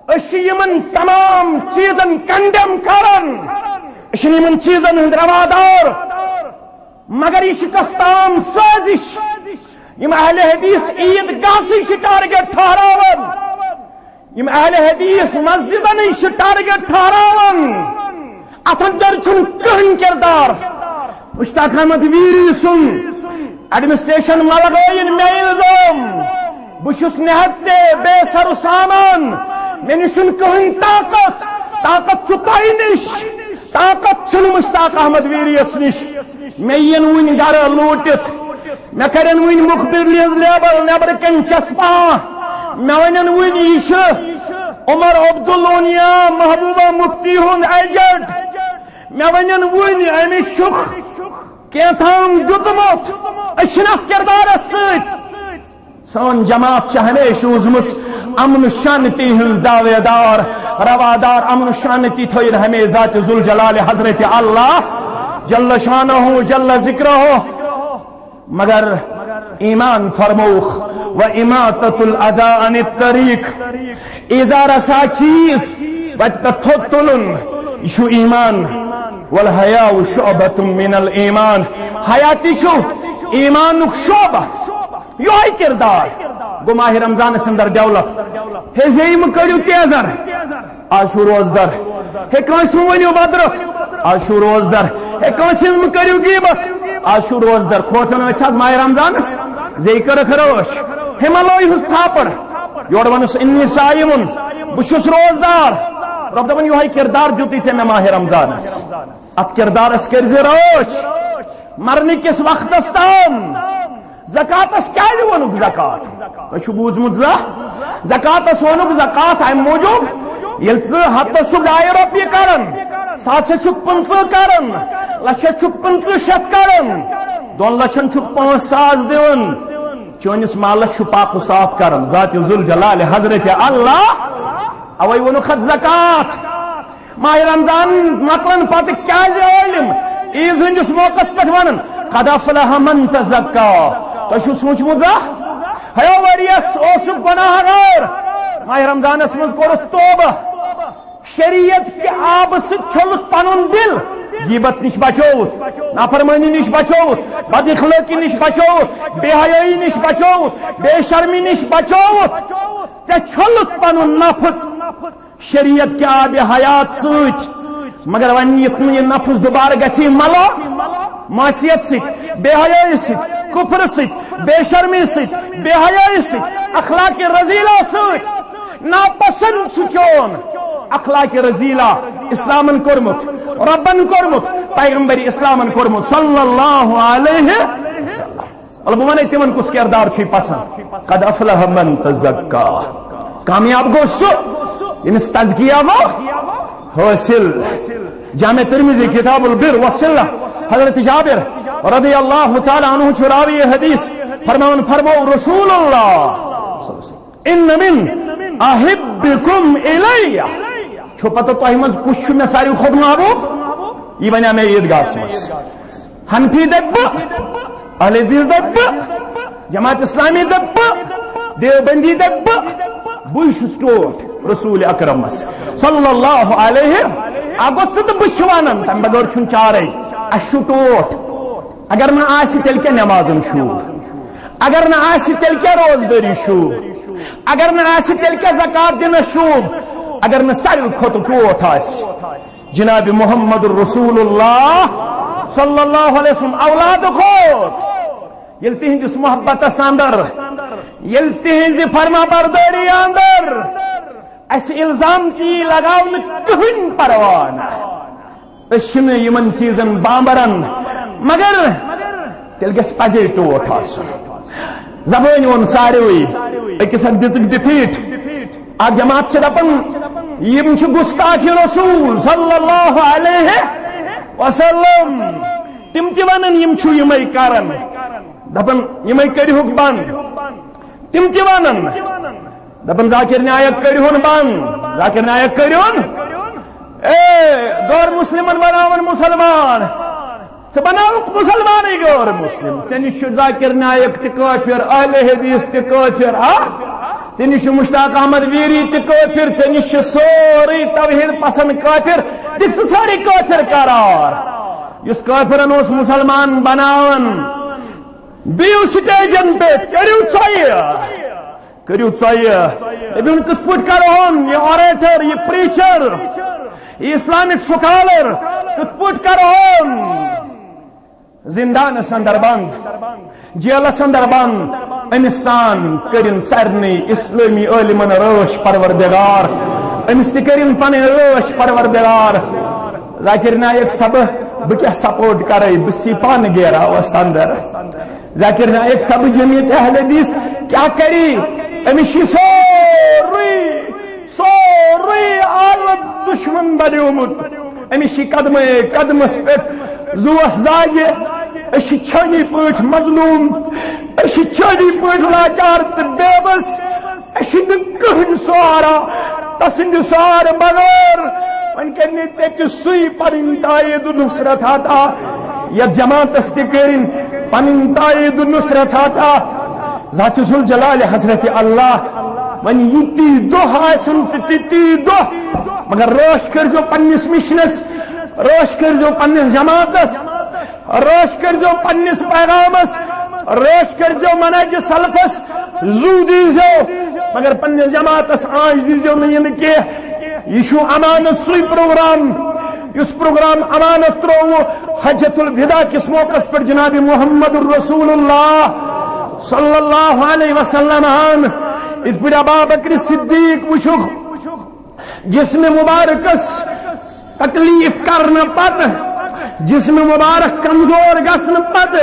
اش یمن تمام چیزن کنڈم کرن اش یمن چیزن ہند روادار مگر یہ شکستان سازش یم اہل حدیث عید گاہ ٹارگیٹ ٹھہراون یم اہل حدیث مسجدن ٹارگیٹ ٹھہراون ات اندر چھن کہن کردار مشتاق احمد ویری سن ایڈمنسٹریشن ما لگائن مے الزام بہس نہت بے سر سامان مے نشن کہن طاقت چھ تہ نش طاقت چھن مشتاق احمد ویریس نش مے ین ون گھر لوٹت مے کرن ون مخبر لیبل نبر کن چسپا مے ونن ون یہ عمر عبداللونیا محبوبہ مفتی ہند ایجنٹ مے ونن ون امس شخ کیتھام دیتمت اشنت کردارس ست سون جماعت ہمیشہ روزمت امن شانتی ہز دعوے دار روادار امن شانتی تھوین ہمیں ذات ذوالجلال حضرت اللہ جل شانہ جل ذکرہ مگر ایمان فرموخ و اماتت الاذى عن الطریق اذا رسا چیز وقت تھوت تلن شو ایمان والحیاء شعبۃ من الایمان حیاتی شو ایمانک شعبہ یہ کردار گو ماہ رمضان اندر ڈیولپ ہے زیم کڑیو تیزر آشو روزدر ہے کانس ونیو بدرت آشو روزدر ہے کانس کڑیو غیبت آشو روزدر کھوچن اس ماہ رمضان زی کر خروش ہے ملوی ہس تھاپڑ یور ونس انی صائم بشس روزدار رب دپن یہ کردار دیتی ژے مے ماہ رمضان ات کردارس کر روش مرنے کس وقت تام زکاتس کیا ونک زکات تہ بوزمت زکاتس ونک زکات ام موجود یل ہتس 2 رۄپیہِ کران 700 50 کران لچھس 50 کران 2 لچھن 5,000 دون چونس مالس پاک صاف کران ذات ذوالجلال حضرت اللہ اوے ونک زکات ماہ رمضان مکلن پتہ کیا علم عیز ہندس موقع پہ ونان قد افلح من تزکا تہ سوچمت ہے ورس گناہ گار ماہ رمضانس مز کور توبہ شریعت کے آب چھلت پن دل غیبت نش بچوت نافرمانی نش بچوت بد اخلاقی نش بچوت بے حیائی نش بچوت بے شرمی نش بچوت ژے چھلت پن نفس شریعت کے آب حیات ست مگر ون یہ نفس دوبارہ گژھی ملو معصیت ست بے حیائی ست کفر ست بے شرمی ست بے حیائی ست اخلاق رذیلہ ست ناپسند چون اخلاق رذیلہ اسلامن کورمت ربن کورمت پیغمبر اسلامن کورمت صلی اللہ علیہ وسلم بہ ون تمن کس کردار چھ پسند قد افلح من تزکا کامیاب گو سہ یمس تزکیہ گو حاصل جامع ترمذی کتاب البر والصلہ حضرت جابر رضی اللہ تعالی عنہ چراوی حدیث فرمان فرمو رسول اللہ ان من احبکم الی چھو پتہ تہ مز کس میں ساری خود محبوب یہ ونیا میں عیدگاہ مز حنفی دب اہل حدیث دب جماعت اسلامی دب دیوبندی دب بوش ٹوٹ رسول اکرم صلی اللہ علیہ اگت سے بچوانن تم بغیر چھن چارے اشو ٹوٹ اگر نہ آسی تیل کے نمازن شور اگر نہ آسی تیل کے روزداری شور اگر نہ آسی تیل کے زکات دن شور اگر نہ ساری کھوت ٹوٹ آسی جناب محمد رسول اللہ صلی اللہ علیہ وسلم اولاد کھوت یل تہندس محبت اندر یل تہذ فرما برداری اندر اس الزام کی لگاؤ کہن پروانہ اشن یمن چیزن بامبرن مگر تیل گس پزے ٹوٹ آسن زبان ون ساروی اکس اک دزک ڈفیٹ اک جماعت سے دپن یم چھ گستاخی رسول صلی اللہ علیہ وسلم تم تہ ونن یم چھ یمے کرن دپن یمے کریہوک بند تم تہ ونن دپن ذاکر نایک کریہون بند ذاکر نایک کریہون غیر مسلمن بناون مسلمان سے بناوک مسلمان غیر مسلم تنش ذاکر نایک تہ کافر اہل حدیث تہ کافر تنش مشتاق احمد ویری تہ کافر تنش سوری توحید پسند کافر دکھ ساری کافر قرار اس کافرن اس مسلمان بناون بیو سٹیجن پہ کریو چاہیے ابھی کت پٹ کرون یہ آریٹر یہ پریچر یہ اسلامک سکالر کت پٹ کرون زندان اندر بند جیلس اندر بند انسان کرن سارنی اسلامی علمن رٲچھ پروردگار امس تہ کرن پن رٲچھ پروردگار ذاکر نایک سب بہ کیا سپورٹ کرے بسی پان گیرا اس اندر ذاکر نایک سب جمعیت اہل حدیث کیا کری امس سوری عالم دشمن بنیومت امس قدمس پہ زوس زاگہ اش چھنی پٲٹھۍ مظلوم اش چھنی پٲٹھۍ لاچار تہٕ بے بس اش نہٕ کٕہٕنۍ سہارا تسٕنٛدِ سہارٕ بغٲر وۄنۍ کرنہِ ژےٚ تہِ سُے پنٕنۍ تایید نصرت عطا یتھ جماعتس تہِ کٔرِنۍ پنٕنۍ تایید نصرت عطا ذات ذوالجلال حضرت اللہ وۄنۍ یِتی دۄہ آسن تہٕ تِتی دۄہ مگر رٲچھ کٔرۍزیو پننِس مشنس رٲچھ کٔرۍزیو پننِس جماعتس رٲچھ کٔرۍزیو پننِس پیغامس رٲچھ کٔرۍزیو منہج سلفس زو دیٖزیو مگر پننِس جماعتس آنچ دیٖزیو نہٕ یہِ نہٕ کینٛہہ یہ چھُ امانت سُے پروگرام اس پروگرام امانت تروو حجت الوداع کس موقع پر جناب محمد الرسول اللہ صلی اللہ علیہ وسلم اس پر ابا بکر صدیق وچھک جسم مبارکس تکلیف کرنے پت جسم مبارک کمزور گسن پت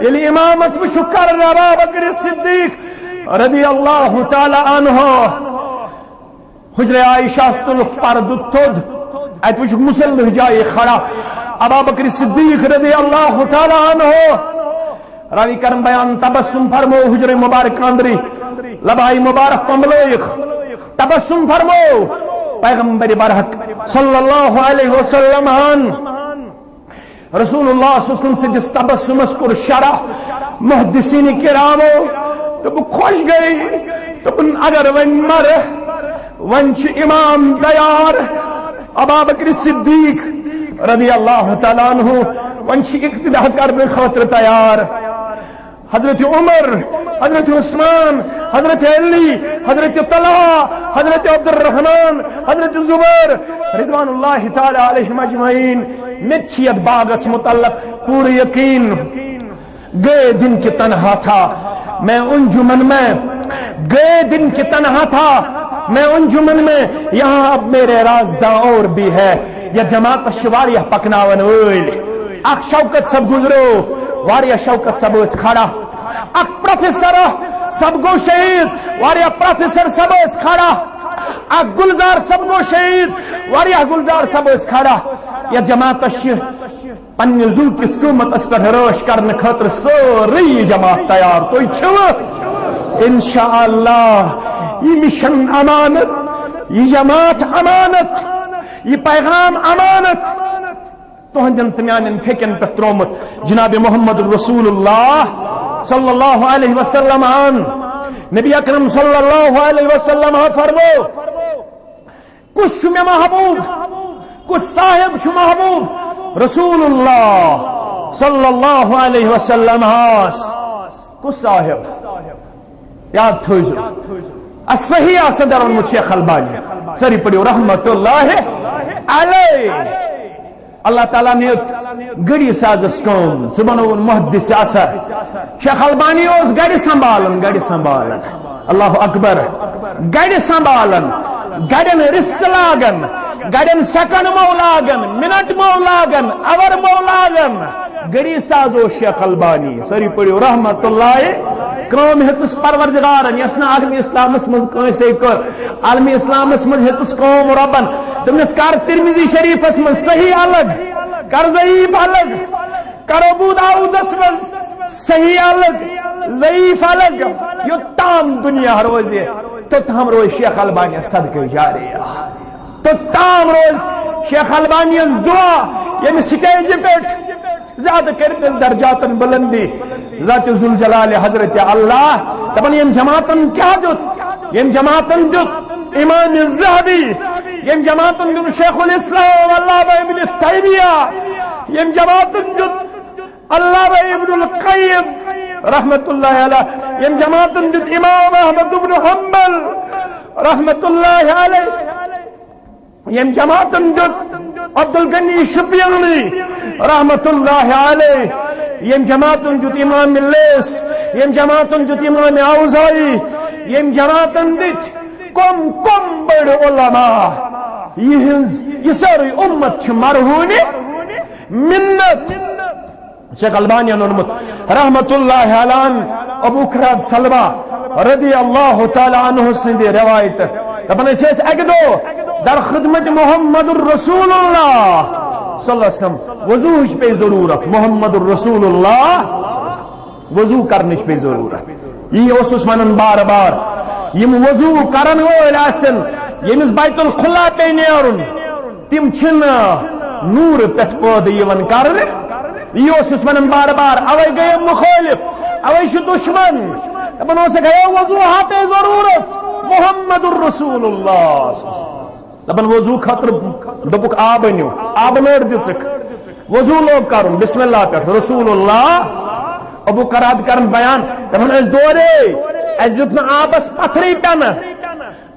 یلی امامت وچھک کرن ابا بکر صدیق رضی اللہ تعالی عنہ حجر عائشہ تلک پرد تھود ات وچھک مسلح جائے کھڑا ابا بکر صدیق رضی اللہ تعالی عنہ راوی کرم بیان تبسم فرمو حجر مبارک اندری لبائی مبارک کمبلیخ تبسم فرمو پیغمبر برحق صلی اللہ علیہ وسلم رسول اللہ صلی اللہ علیہ وسلم سے جس تبسم اسکر شرح محدثین کرامو تو خوش گئی تو اگر ون مر ونچ امام تیار ابا بکر صدیق رضی اللہ تعالیٰ عنہ ونچ اقتداء کرنے خاطر تیار حضرت عمر حضرت عثمان حضرت علی حضرت طلحہ حضرت عبد الرحمن حضرت زبیر رضوان اللہ تعالی علیہم اجمعین مچھیت باغس متعلق پورے یقین گئے دن کی تنہا تھا میں انجمن میں گئے دن کی تنہا تھا میں انجمن میں یہاں اب میرے رازداں اور بھی ہے یا جماعت شواریہ پکناون ویل اخ شوکت سب گزرو واریہ شوکت سب اس کھڑا اخ پروفیسر سب گو شہید واریہ پروفیسر سب اس کھڑا اخ گلزار سب گو شہید واریہ گلزار سب اس کھڑا یا جماعت پنہ زو کس قیمتس پہ رٲچھ کرنے خاطر سٲرٕے جماعت تیار تُہۍ چھِوٕ انشاءاللہ یہ مشن امانت یہ جماعت امانت یہ پیغام امانت تہندین تہ میانین فکن پہ ترومت جناب محمد رسول اللہ صلی اللہ علیہ وسلم آن نبی اکرم صلی اللہ علیہ وسلم فرمو کس چھُ مےٚ محبوب کس صاحب چھُ محبوب رسول اللہ صلی اللہ علیہ وسلم کس صاحب یاد تھٲیزیو الصحیح صدر اونمت شیخ البانی سری پڑھو رحمت اللہ علیہ اللہ تعالیٰ نے گڑی سازس کام سہ بنون محدث اثر شیخ البانی اس گڑی سنبھالن اللہ اکبر گڑی سنبھالن گڑین رست لاگن گڑین سیکنڈ مو لاگن منٹ مو لاگن اور مو لاگن گڑی سازو شیخ البانی سری پڑھو رحمت اللہ کام ہتس پروردگارن یس نا عالمی اسلامس مز کٲنٛسے کر عالمی اسلامس مز ہتس قوم ربن دمس کر ترمذی شریفس مز صحیح الگ کر ضعیف الگ کر ابو داؤدس مز صحیح الگ ضعیف الگ یوتام دنیا روزے توتام روز شیخ البانی صدقہ جاریہ توتام روز شیخ البانی دعا یم سٹیج پہ زیادہ کرتس درجاتن بلندی ذات ذوالجلال حضرت اللہ دپن یم جماعتن کیا دیت یم جماعتن دیت امام الذہبی یم جماعتن دیت شیخ الاسلام علامہ ابن تیمیہ یم جماعتن دیت علامہ ابن القیم رحمت اللہ علیہ یم جماعتن دیت امام احمد بن حنبل رحمت اللہ علیہ یم جماعتن دیت عبد الغنی شبیانی رحمت اللہ علیہ یم جماعتن دیت امام اللیث یم جماعتن دیت امام اوزائی یم جماعتن دیت کم بڑ علماء یہ ساری امت چھ مرہونی منت شیخ البانی انمت رحمت اللہ علیہ ابو کراد سلمہ رضی اللہ تعالی عنہ سندی روایت دپن اس اک دو در خدمت محمد الرسول اللہ صلی اللہ علیہ وسلم وضوح پہ ضرورت محمد الرسول اللہ وضو کرنچ پہ ضرورت یہ اوسس ونن بار بار یم وضو کرن وول آسن یمس بیت الخلا پہ نیرن تم چھن نور پہ پود یون کرن یہ اوسس ونن بار بار اوے گئے مخالف اوے چھ دشمن دپن اوس گئے وضوحات ضرورت محمد الرسول اللہ دپن وضو خطر دپک آب انیو آب نیر دک وضو لوگ کرن بسم اللہ پہ رسول اللہ ابو کراد کرن بیان دپن اس دورے اس دیت آبس پتھری پن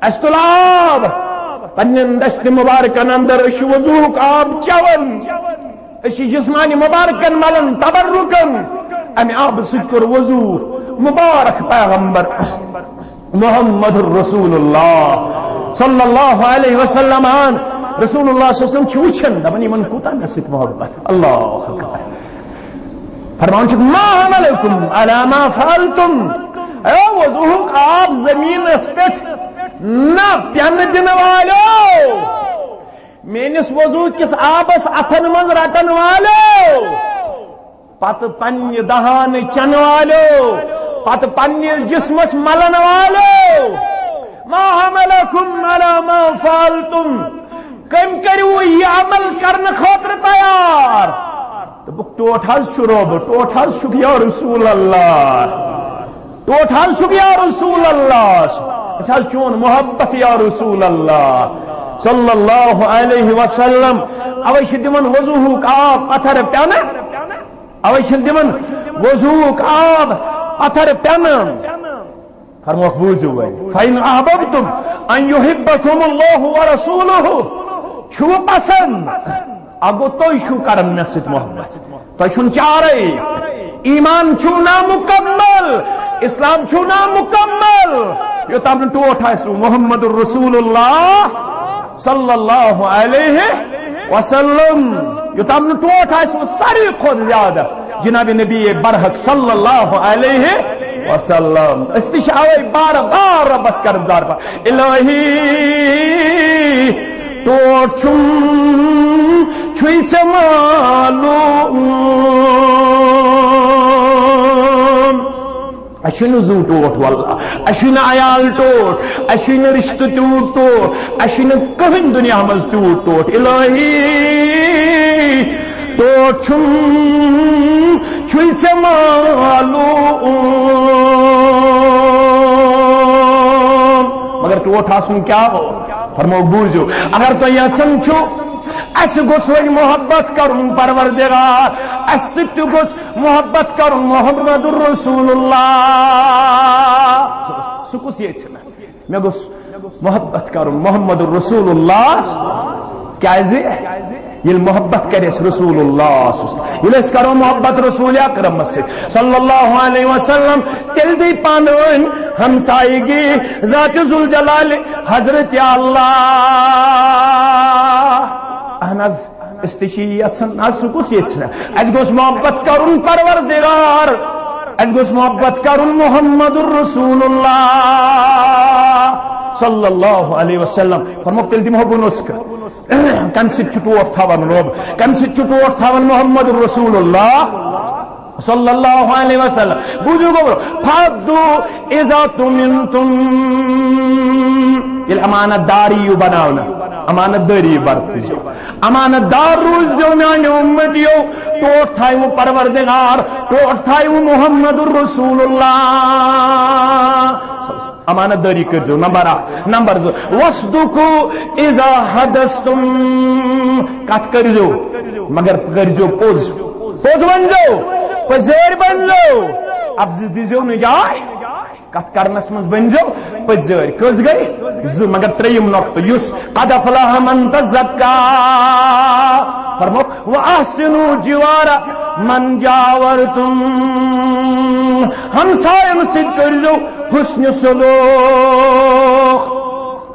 اس تل آب پنن دست مبارکن اندر اس وضو آب چون اس جسمانی مبارکن ملن تبرکن امی آب سکر وضو مبارک پیغمبر محمد الرسول اللہ صلی اللہ علیہ وسلم رسول اللہ صلی اللہ علیہ وسلم چوچن دپن یمن کوتا مے سۭتۍ محبت اللہ اکبر فرمان چھُ ما علیکم علی ما فعلتم اے وضوء آپ زمین اس پٹھ نہ پین دن والو میانس وضو کس آبس اتن من رٹن والو پت پنہ دہان چن والو پت پنہ جسمس ملن والو ما حملکم علی ما فعلتم کم کرو یہ عمل کرنے خاطر تیار دپک ٹوٹ حظ چھُ رۄب ٹوٹ حظ چھُکھ یا رسول اللہ ٹوٹ حظ چھُکھ یا رسول اللہ اس حظ چون محبت یا رسول اللہ صلی اللہ علیہ وسلم اوے چھ دمن وضوءک آب پتھر پین اوے چھ دمن وضوءک آب پتھر پین فرموک بوزو فَإِنْ أَحْبَبْتُمْ أَنْ يُحِبَّكُمُ اللَّهُ وَرَسُولُهُ چھو پسند اگو توئی چھو کرن مے سۭتۍ محبت توئی چھُن چارے ایمان چھو نامکمل اسلام چھو نامکمل یوتام نہ ٹوٹ آسو محمد الرسول اللہ صلی اللہ علیہ وسلم یوتام نہ ٹوٹ آسو ساری خود زیادہ جناب نبی برحق صلی اللہ علیہ وسلم استشاوی بار بار بس کرن زار پا الہی ٹوٹ چھوئی ژے معلوم اشن زو ٹوٹ واللہ اشن عیال ٹوٹ اشن رشتہ تیوٹ ٹوٹ اشن کہن دنیا مز تیوٹ ٹوٹ الہی ٹوٹ چھوئی ژے معلوم مگر ٹوٹ آسن کیا ہو فرمو بوجھو اگر تو یژھان چھو اس گوس وۄنۍ محبت کرن پروردگار اس سۭتۍ گوس محبت کرن محمد رسول اللہ سُہ کُس یژھِ نہٕ مےٚ گوٚژھ محبت کرن محمد رسول اللہ کیازِ ییٚلہِ محبت کرِ اَسہِ رسول اللہ ییٚلہِ أسۍ کرو محبت رسول اکرمس سۭتۍ صلی اللہ علیہ وسلم تیٚلہِ دی پانہٕ ؤنۍ ہمسایگی ذات ذوالجلال حضرت اللہ اہن حظ أسۍ تہِ چھِ یژھان حظ سُہ کُس یژھِ نہٕ اَسہِ گوٚژھ محبت کرُن پروردگار اَسہِ گوٚژھ محبت کرُن محمد رسول اللہ صلی اللہ علیہ وسلم فرموک تیٚلہِ دِمہو بہٕ نُسخہٕ کمہِ سۭتۍ چھُ ٹوٹھ تھاوان رۄب کمہِ سۭتۍ چھُ ٹوٹھ تھاوان محمد رسول اللہ صلی اللہ علیہ وسلم بوٗزِو گوٚبرو فَدُّ اِذا تُمِنتُم ییٚلہِ امانت دار یِیِو بناونہٕ امانت دٲری برتٕزیو امانت دار روٗززیو میانیو اُمتیو ٹوٹھ تھایوٕ پروردگار ٹوٹھ تھایوٕ محمد رسول اللہ امانت داری کرزو نمبر 1 نمبر 2 وصدقوا اذا حدثتم کت کرزو مگر کرزو پوز ونزو پزیر بنزو ابز دیزو نجائے کت کرنس مز بنزو پزیر کز گئی مگر تریم نقطہ یس قد افلح من تزکا فرمو واحسنوا جوار من جاورتم ہمسائن سۭتۍ کرزو حسن سلوک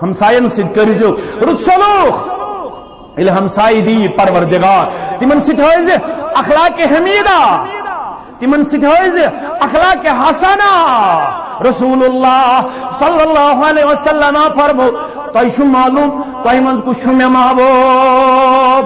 ہمسائن سۭتۍ کرزو رُت سلوک ییٚلہِ ہمسائی دی پروردگار تمن سۭتۍ ہٲیزِ اخلاق حمیدہ تمن سۭتۍ ہٲیزِ اخلاق حسنہ رسول اللہ صلی اللہ علیہ وسلم فرمو تۄہہِ چھُ معلوم تۄہہِ منٛز کُس چھُ مےٚ محبوب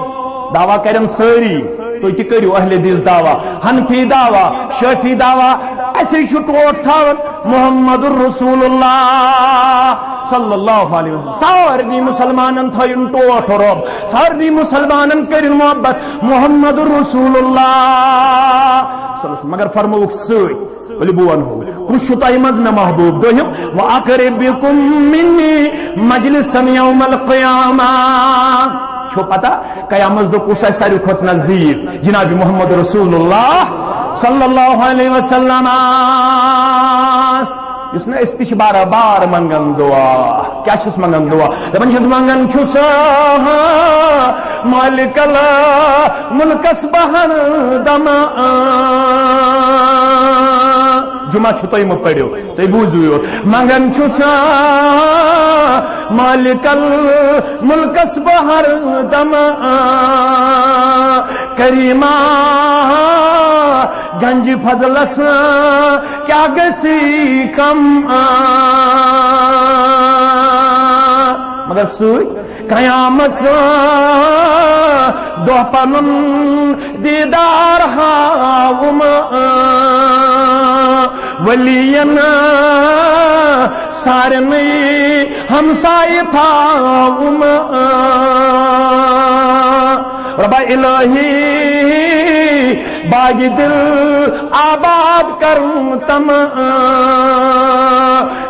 دعویٰ کرن سٲری تُہۍ تہِ کٔرِو اہل حدیث دعویٰ حنفی دعویٰ شافی دعویٰ اَسے چھُ ٹوٹھ تھاوان محمد رسول اللہ صلی اللہ علیہ وسلم سارنٕے مسلمانن تھٲیِن ٹوٹھ رۄب سارنٕے مسلمانن کٔرِن محبت محمد رسول اللہ مگر فرمووُکھ سۭتۍ ؤلِو بہٕ ونہو کُس چھُ تۄہہِ منٛز مےٚ محبوٗب دوٚیِم وَأَقْرِبِكُم مِنِّي مَجْلِسًا يَوْمَ الْقِيَامَةِ چھو پتہ قیامت دۄہ کُس آسہِ ساروی کھۄتہٕ نزدیٖک جناب محمد رسول اللہ صلی اللہ علیہ وسلم یُس نہٕ أسۍ تہِ چھِ بار بار منگان دعا کیٛاہ چھِس منگان دعا دپان چھِس منگان چھُس مالک الملکس بہن دم جمعہ چھُ تُہۍ مہٕ پٔرِو تُہۍ بوٗزِو یوت منگان چھُس مالک الملکس بہر دم کریما گنج فضلس کیا گژھی کم مگر سۭتۍ قیامت دۄہ پنُن دیدار ہاوُم ولین سارنٕے ہمسایہِ تھاوُم ربا الہی باغ دل آباد کروں تم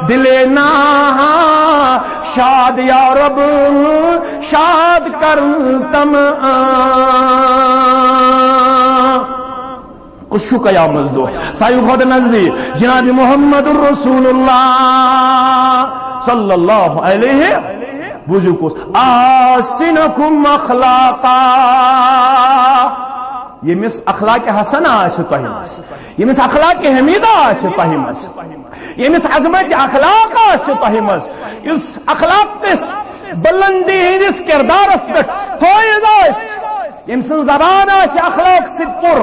دلے نا شاد یا رب شاد کروں تم کُس چھُ قیامت دۄہ ساروی کھۄتہٕ نزدیٖک جناب محمد رسول اللہ صلی اللہ علیہ بوٗزِو کُس آسِنکُم اخلاقا ییٚمِس اخلاق حسنہ آسہِ تۄہہِ منٛز ییٚمِس اخلاق حمیدہ آسہِ تۄہہِ منٛز ییٚمِس عظمت اخلاق آسہِ تۄہہِ منٛز یُس اخلاق کِس بلندی ہٕنٛدِس کِردارس پٮ۪ٹھ فٲیِض آسہِ ییٚمہِ سٕنٛز زبان آسہِ اخلاق سۭتۍ پُر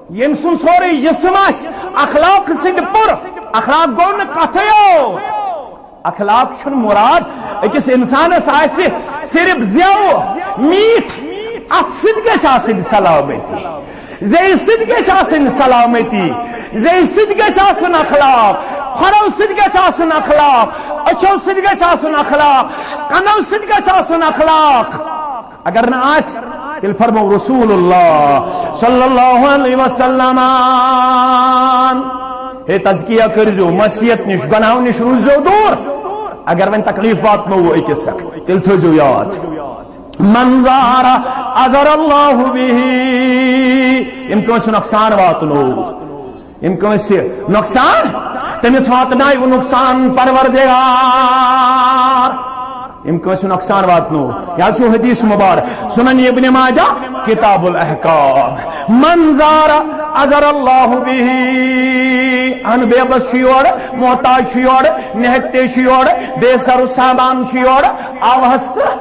ییٚمہِ سُنٛد سورُے جسم آسہِ اخلاق سۭتۍ پُر اخلاق گوٚو نہٕ کتھٕے یوت اخلاق چھُنہٕ مُراد أکِس اِنسانس آسہِ صرف زیو میٖٹھ ات سد گژھِ آسٕنۍ سلامتی زی سد گژھِ آسٕنۍ سلامتی زی سد گژھِ آسُن اخلاق کھۄرو سۭتۍ گژھِ آسُن اخلاق أچھو سۭتۍ گژھِ آسُن اخلاق کنو سۭتۍ گژھِ آسُن اخلاق اگر نہ آسہِ تیٚلہِ فرمو رسول اللہ صلی اللہ علیہ وسلم ہے تزکیہ کٔرزیو معصیت نش گناہو نش روٗززیو دوٗر اگر وۄنۍ تکلیف واتنووُ أکِس تیٚلہِ تھٲوزیو یاد من زار عذر اللہ به یم کٲنٛسہِ نۄقصان واتنوو یم کٲنٛسہِ نۄقصان تٔمِس واتنایہِ نۄقصان پروردگار یم کٲنٛسہِ نۄقصان واتنوو یا چھُ حدیث مبارک سنن ابن ماجہ کتاب الاحکام من زار عذر اللہ به ان بے بس چھُ یورٕ محتاج چھُ یورٕ نہتے چھُ یورٕ بے سر سامان چھُ یورٕ آوہس تہٕ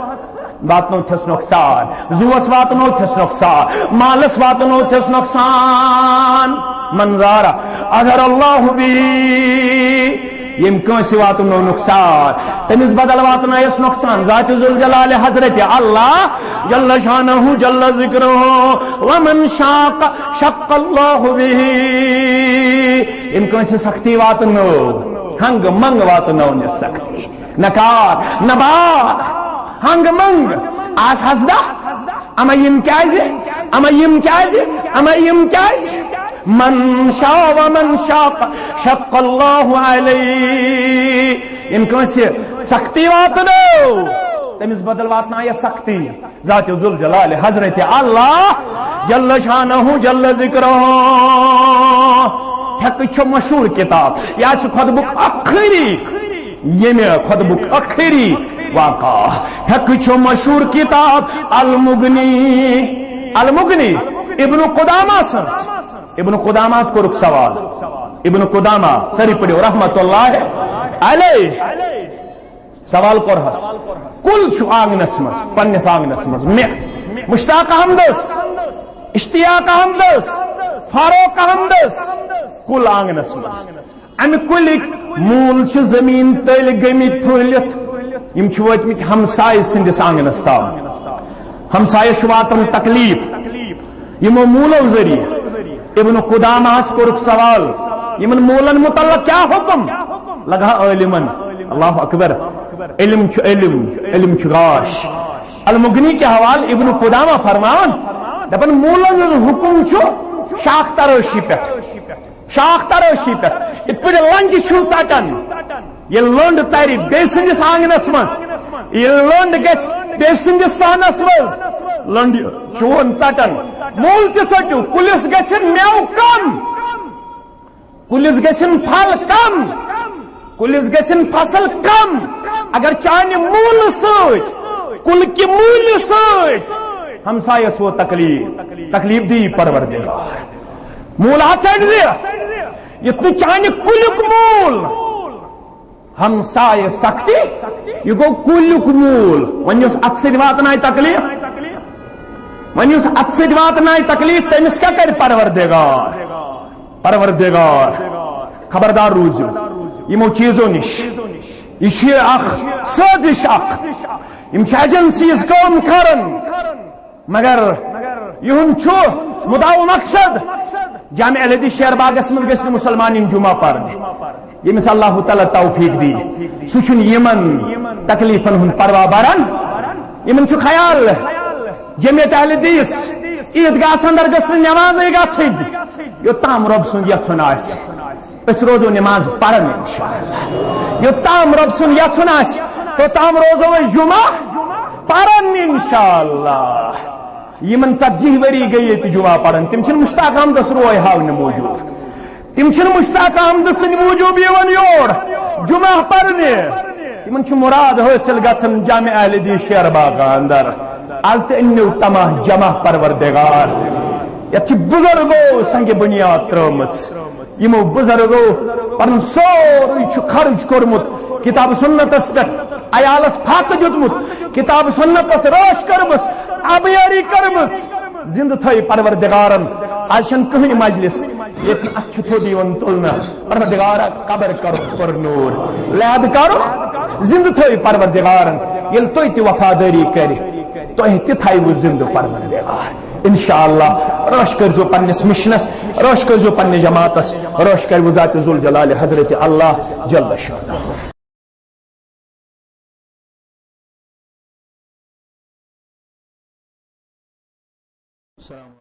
واتنو تھس نۄقصان زوس واتنو تھس نۄقصان مالس واتنو تھس نۄقصان منظار اگر اللہ بھی یم کٲنٛسہِ واتنو نۄقصان تٔمِس بدل واتنٲیس نۄقصان ذات ذوالجلال حضرت اللہ جل شانہ جل ذکرہ ومن شاق شق اللہ بھی یم کٲنٛسہِ سختی واتنو ہنگ منگ واتنو سختی نکار نبار ہنگ منگ آس حسدہ اما یم کیازِ اما یم کیازِ اما یم کیازِ من شاء ومن شاق شق اللہ علیہ یم کٲنٛسہِ سختی واتنو تٔمِس بدل واتنایہِ سختی ذات ذوالجلال حضرت اللہ جل شانہ جل ذکرہ ہیٚکہٕ چھُ مشہوٗر کتاب یا چھُ خۄطبُک ٲخری ییٚمہِ خۄطبُک ٲخری واقع ہیٚکہٕ چھُ مشہوٗر کتاب المغنی المغنی ابن قدامہ سٕنٛز ابن قدامہ کورُکھ سوال ابن قدامہ سٲری پٔرِو رحمت اللہ علیہ سوال کوٚرہس کُل چھُ آنگنس منٛز پننِس آنگنس منٛز مےٚ مشتاق احمدس اشتیاق احمدس فاروق احمدس کُل آنگنس منٛز امہِ کُلِکۍ موٗل چھِ زٔمیٖن تٔلۍ گٔمٕتۍ پھٔہلِتھ یم چھِ وٲتمٕتۍ ہمسایہِ سٕنٛدِس آنگنس تام ہمسایس چھُ واتان تکلیف یمو موٗلو ذریعہ ابن قدامہ کورُکھ سوال یمن موٗلن متعلق کیا حکم لگا عالمن اللہ اکبر علم چھُ علم علم چھُ گاش المغنی کے حوالہ ابن قدامہ فرمان دپن موٗلن ہُنٛد حکم چھُ شاخ ترٲشی پٮ۪ٹھ شاخ ترٲشی پٮ۪ٹھ یِتھ پٲٹھۍ لنجہِ چھُو ژٹان ییٚلہِ لٔنڈ ترِ بیٚیہِ سٕنٛدِس آنگنس منٛز ییٚلہِ لٔنڈ گژھِ بیٚیہِ سٕنٛدِس سانس منٛز لٔنڈِ چون ژٹان موٗل تہِ ژٔٹِو کُلِس گژھِ میوٕ کم کُلِس گژھن پھل کم کُلِس گژھن فصل کم اگر چانہِ موٗلہٕ سۭتۍ کُلکہِ موٗلہِ سۭتۍ ہمسایس ووت تکلیف دی پروردگار موٗل ہا ژٹہِ یُتھ نہٕ چانہِ کُلیُک موٗل ہمسایہ سختی یہ گو کُلیُک موٗل وۄنۍ یُس اتھ سۭتۍ واتنایہِ تکلیف وۄنۍ یُس اتھ سۭتۍ واتنایہِ تکلیف تٔمِس کیاہ کرِ پروردگار پروردگار خبردار روٗزِو یِمو چیٖزو نِش یہ چھِ اکھ سٲزِش اکھ یِم چھِ ایجنسیز کٲم کران مگر یِہُنٛد چھُ مُدعا و مقصد جامع الحدیث شیر باغس منٛز گژھِ نہٕ مُسلمان یِن جمعہ پرنہِ ییٚمِس اللہ تعالیٰ توفیق دی سُہ چھُنہٕ یِمن تکلیفن ہُنٛد پرواہ بران یِمن چھُ خیال جمعیت اہل حدیث عیدگاہس اندر گژھِ نہٕ نمازٕے گژھٕنۍ یوٚتام رۄب سُنٛد یژھُن آسہِ أسۍ روزو نماز پران انشاءاللہ یوٚتام رۄب سُنٛد یژھُن آسہِ توٚتام روزو أسۍ جمعہ پران انشاءاللہ یِمن 40 ؤری گٔے ییٚتہِ جمعہ پران تِم چھِنہٕ مشتاق احمدس روے ہاونہٕ موٗجوٗب تِم چھِنہٕ مشتاق احمد سٕنٛدِ موٗجوٗب یِوان یور جمعہ پرنہِ تِمن چھُ مراد حٲصِل گژھان جامع اہل حدیث شیر باغ اندر آز تہِ أنِو تماہ جمع پروردگار یتھ چھِ بُزرگو سنگہِ بُنیاد ترٲومٕژ یِمو بُزرگو پنُن سورُے چھُ خرٕچ کوٚرمُت کتاب سنتس پٮ۪ٹھ عیالس فاقہٕ دیُتمُت کتاب سنتس رٲچھ کٔرمٕژ آبیٲری کٔرمٕژ زندٕ تھٲے پروردگارن آز چھنہٕ کٕہٕنۍ مجلس ییٚتہِ نہٕ اَتھٕ تھوٚد یِوان تُلنہٕ پروردگارا قبر کرُکھ پُرنوٗر لاد کرُکھ زندٕ تھٲے پروردگارن ییٚلہِ تُہۍ تہِ وفادٲری کرِ تہ تہ تھو زندہ پروردگار انشاءاللہ روش کرزو پنس مشنس روش کرزو پنس جماعتس روش کرو ذات ذوالجلال حضرت اللہ جل شانہ السلام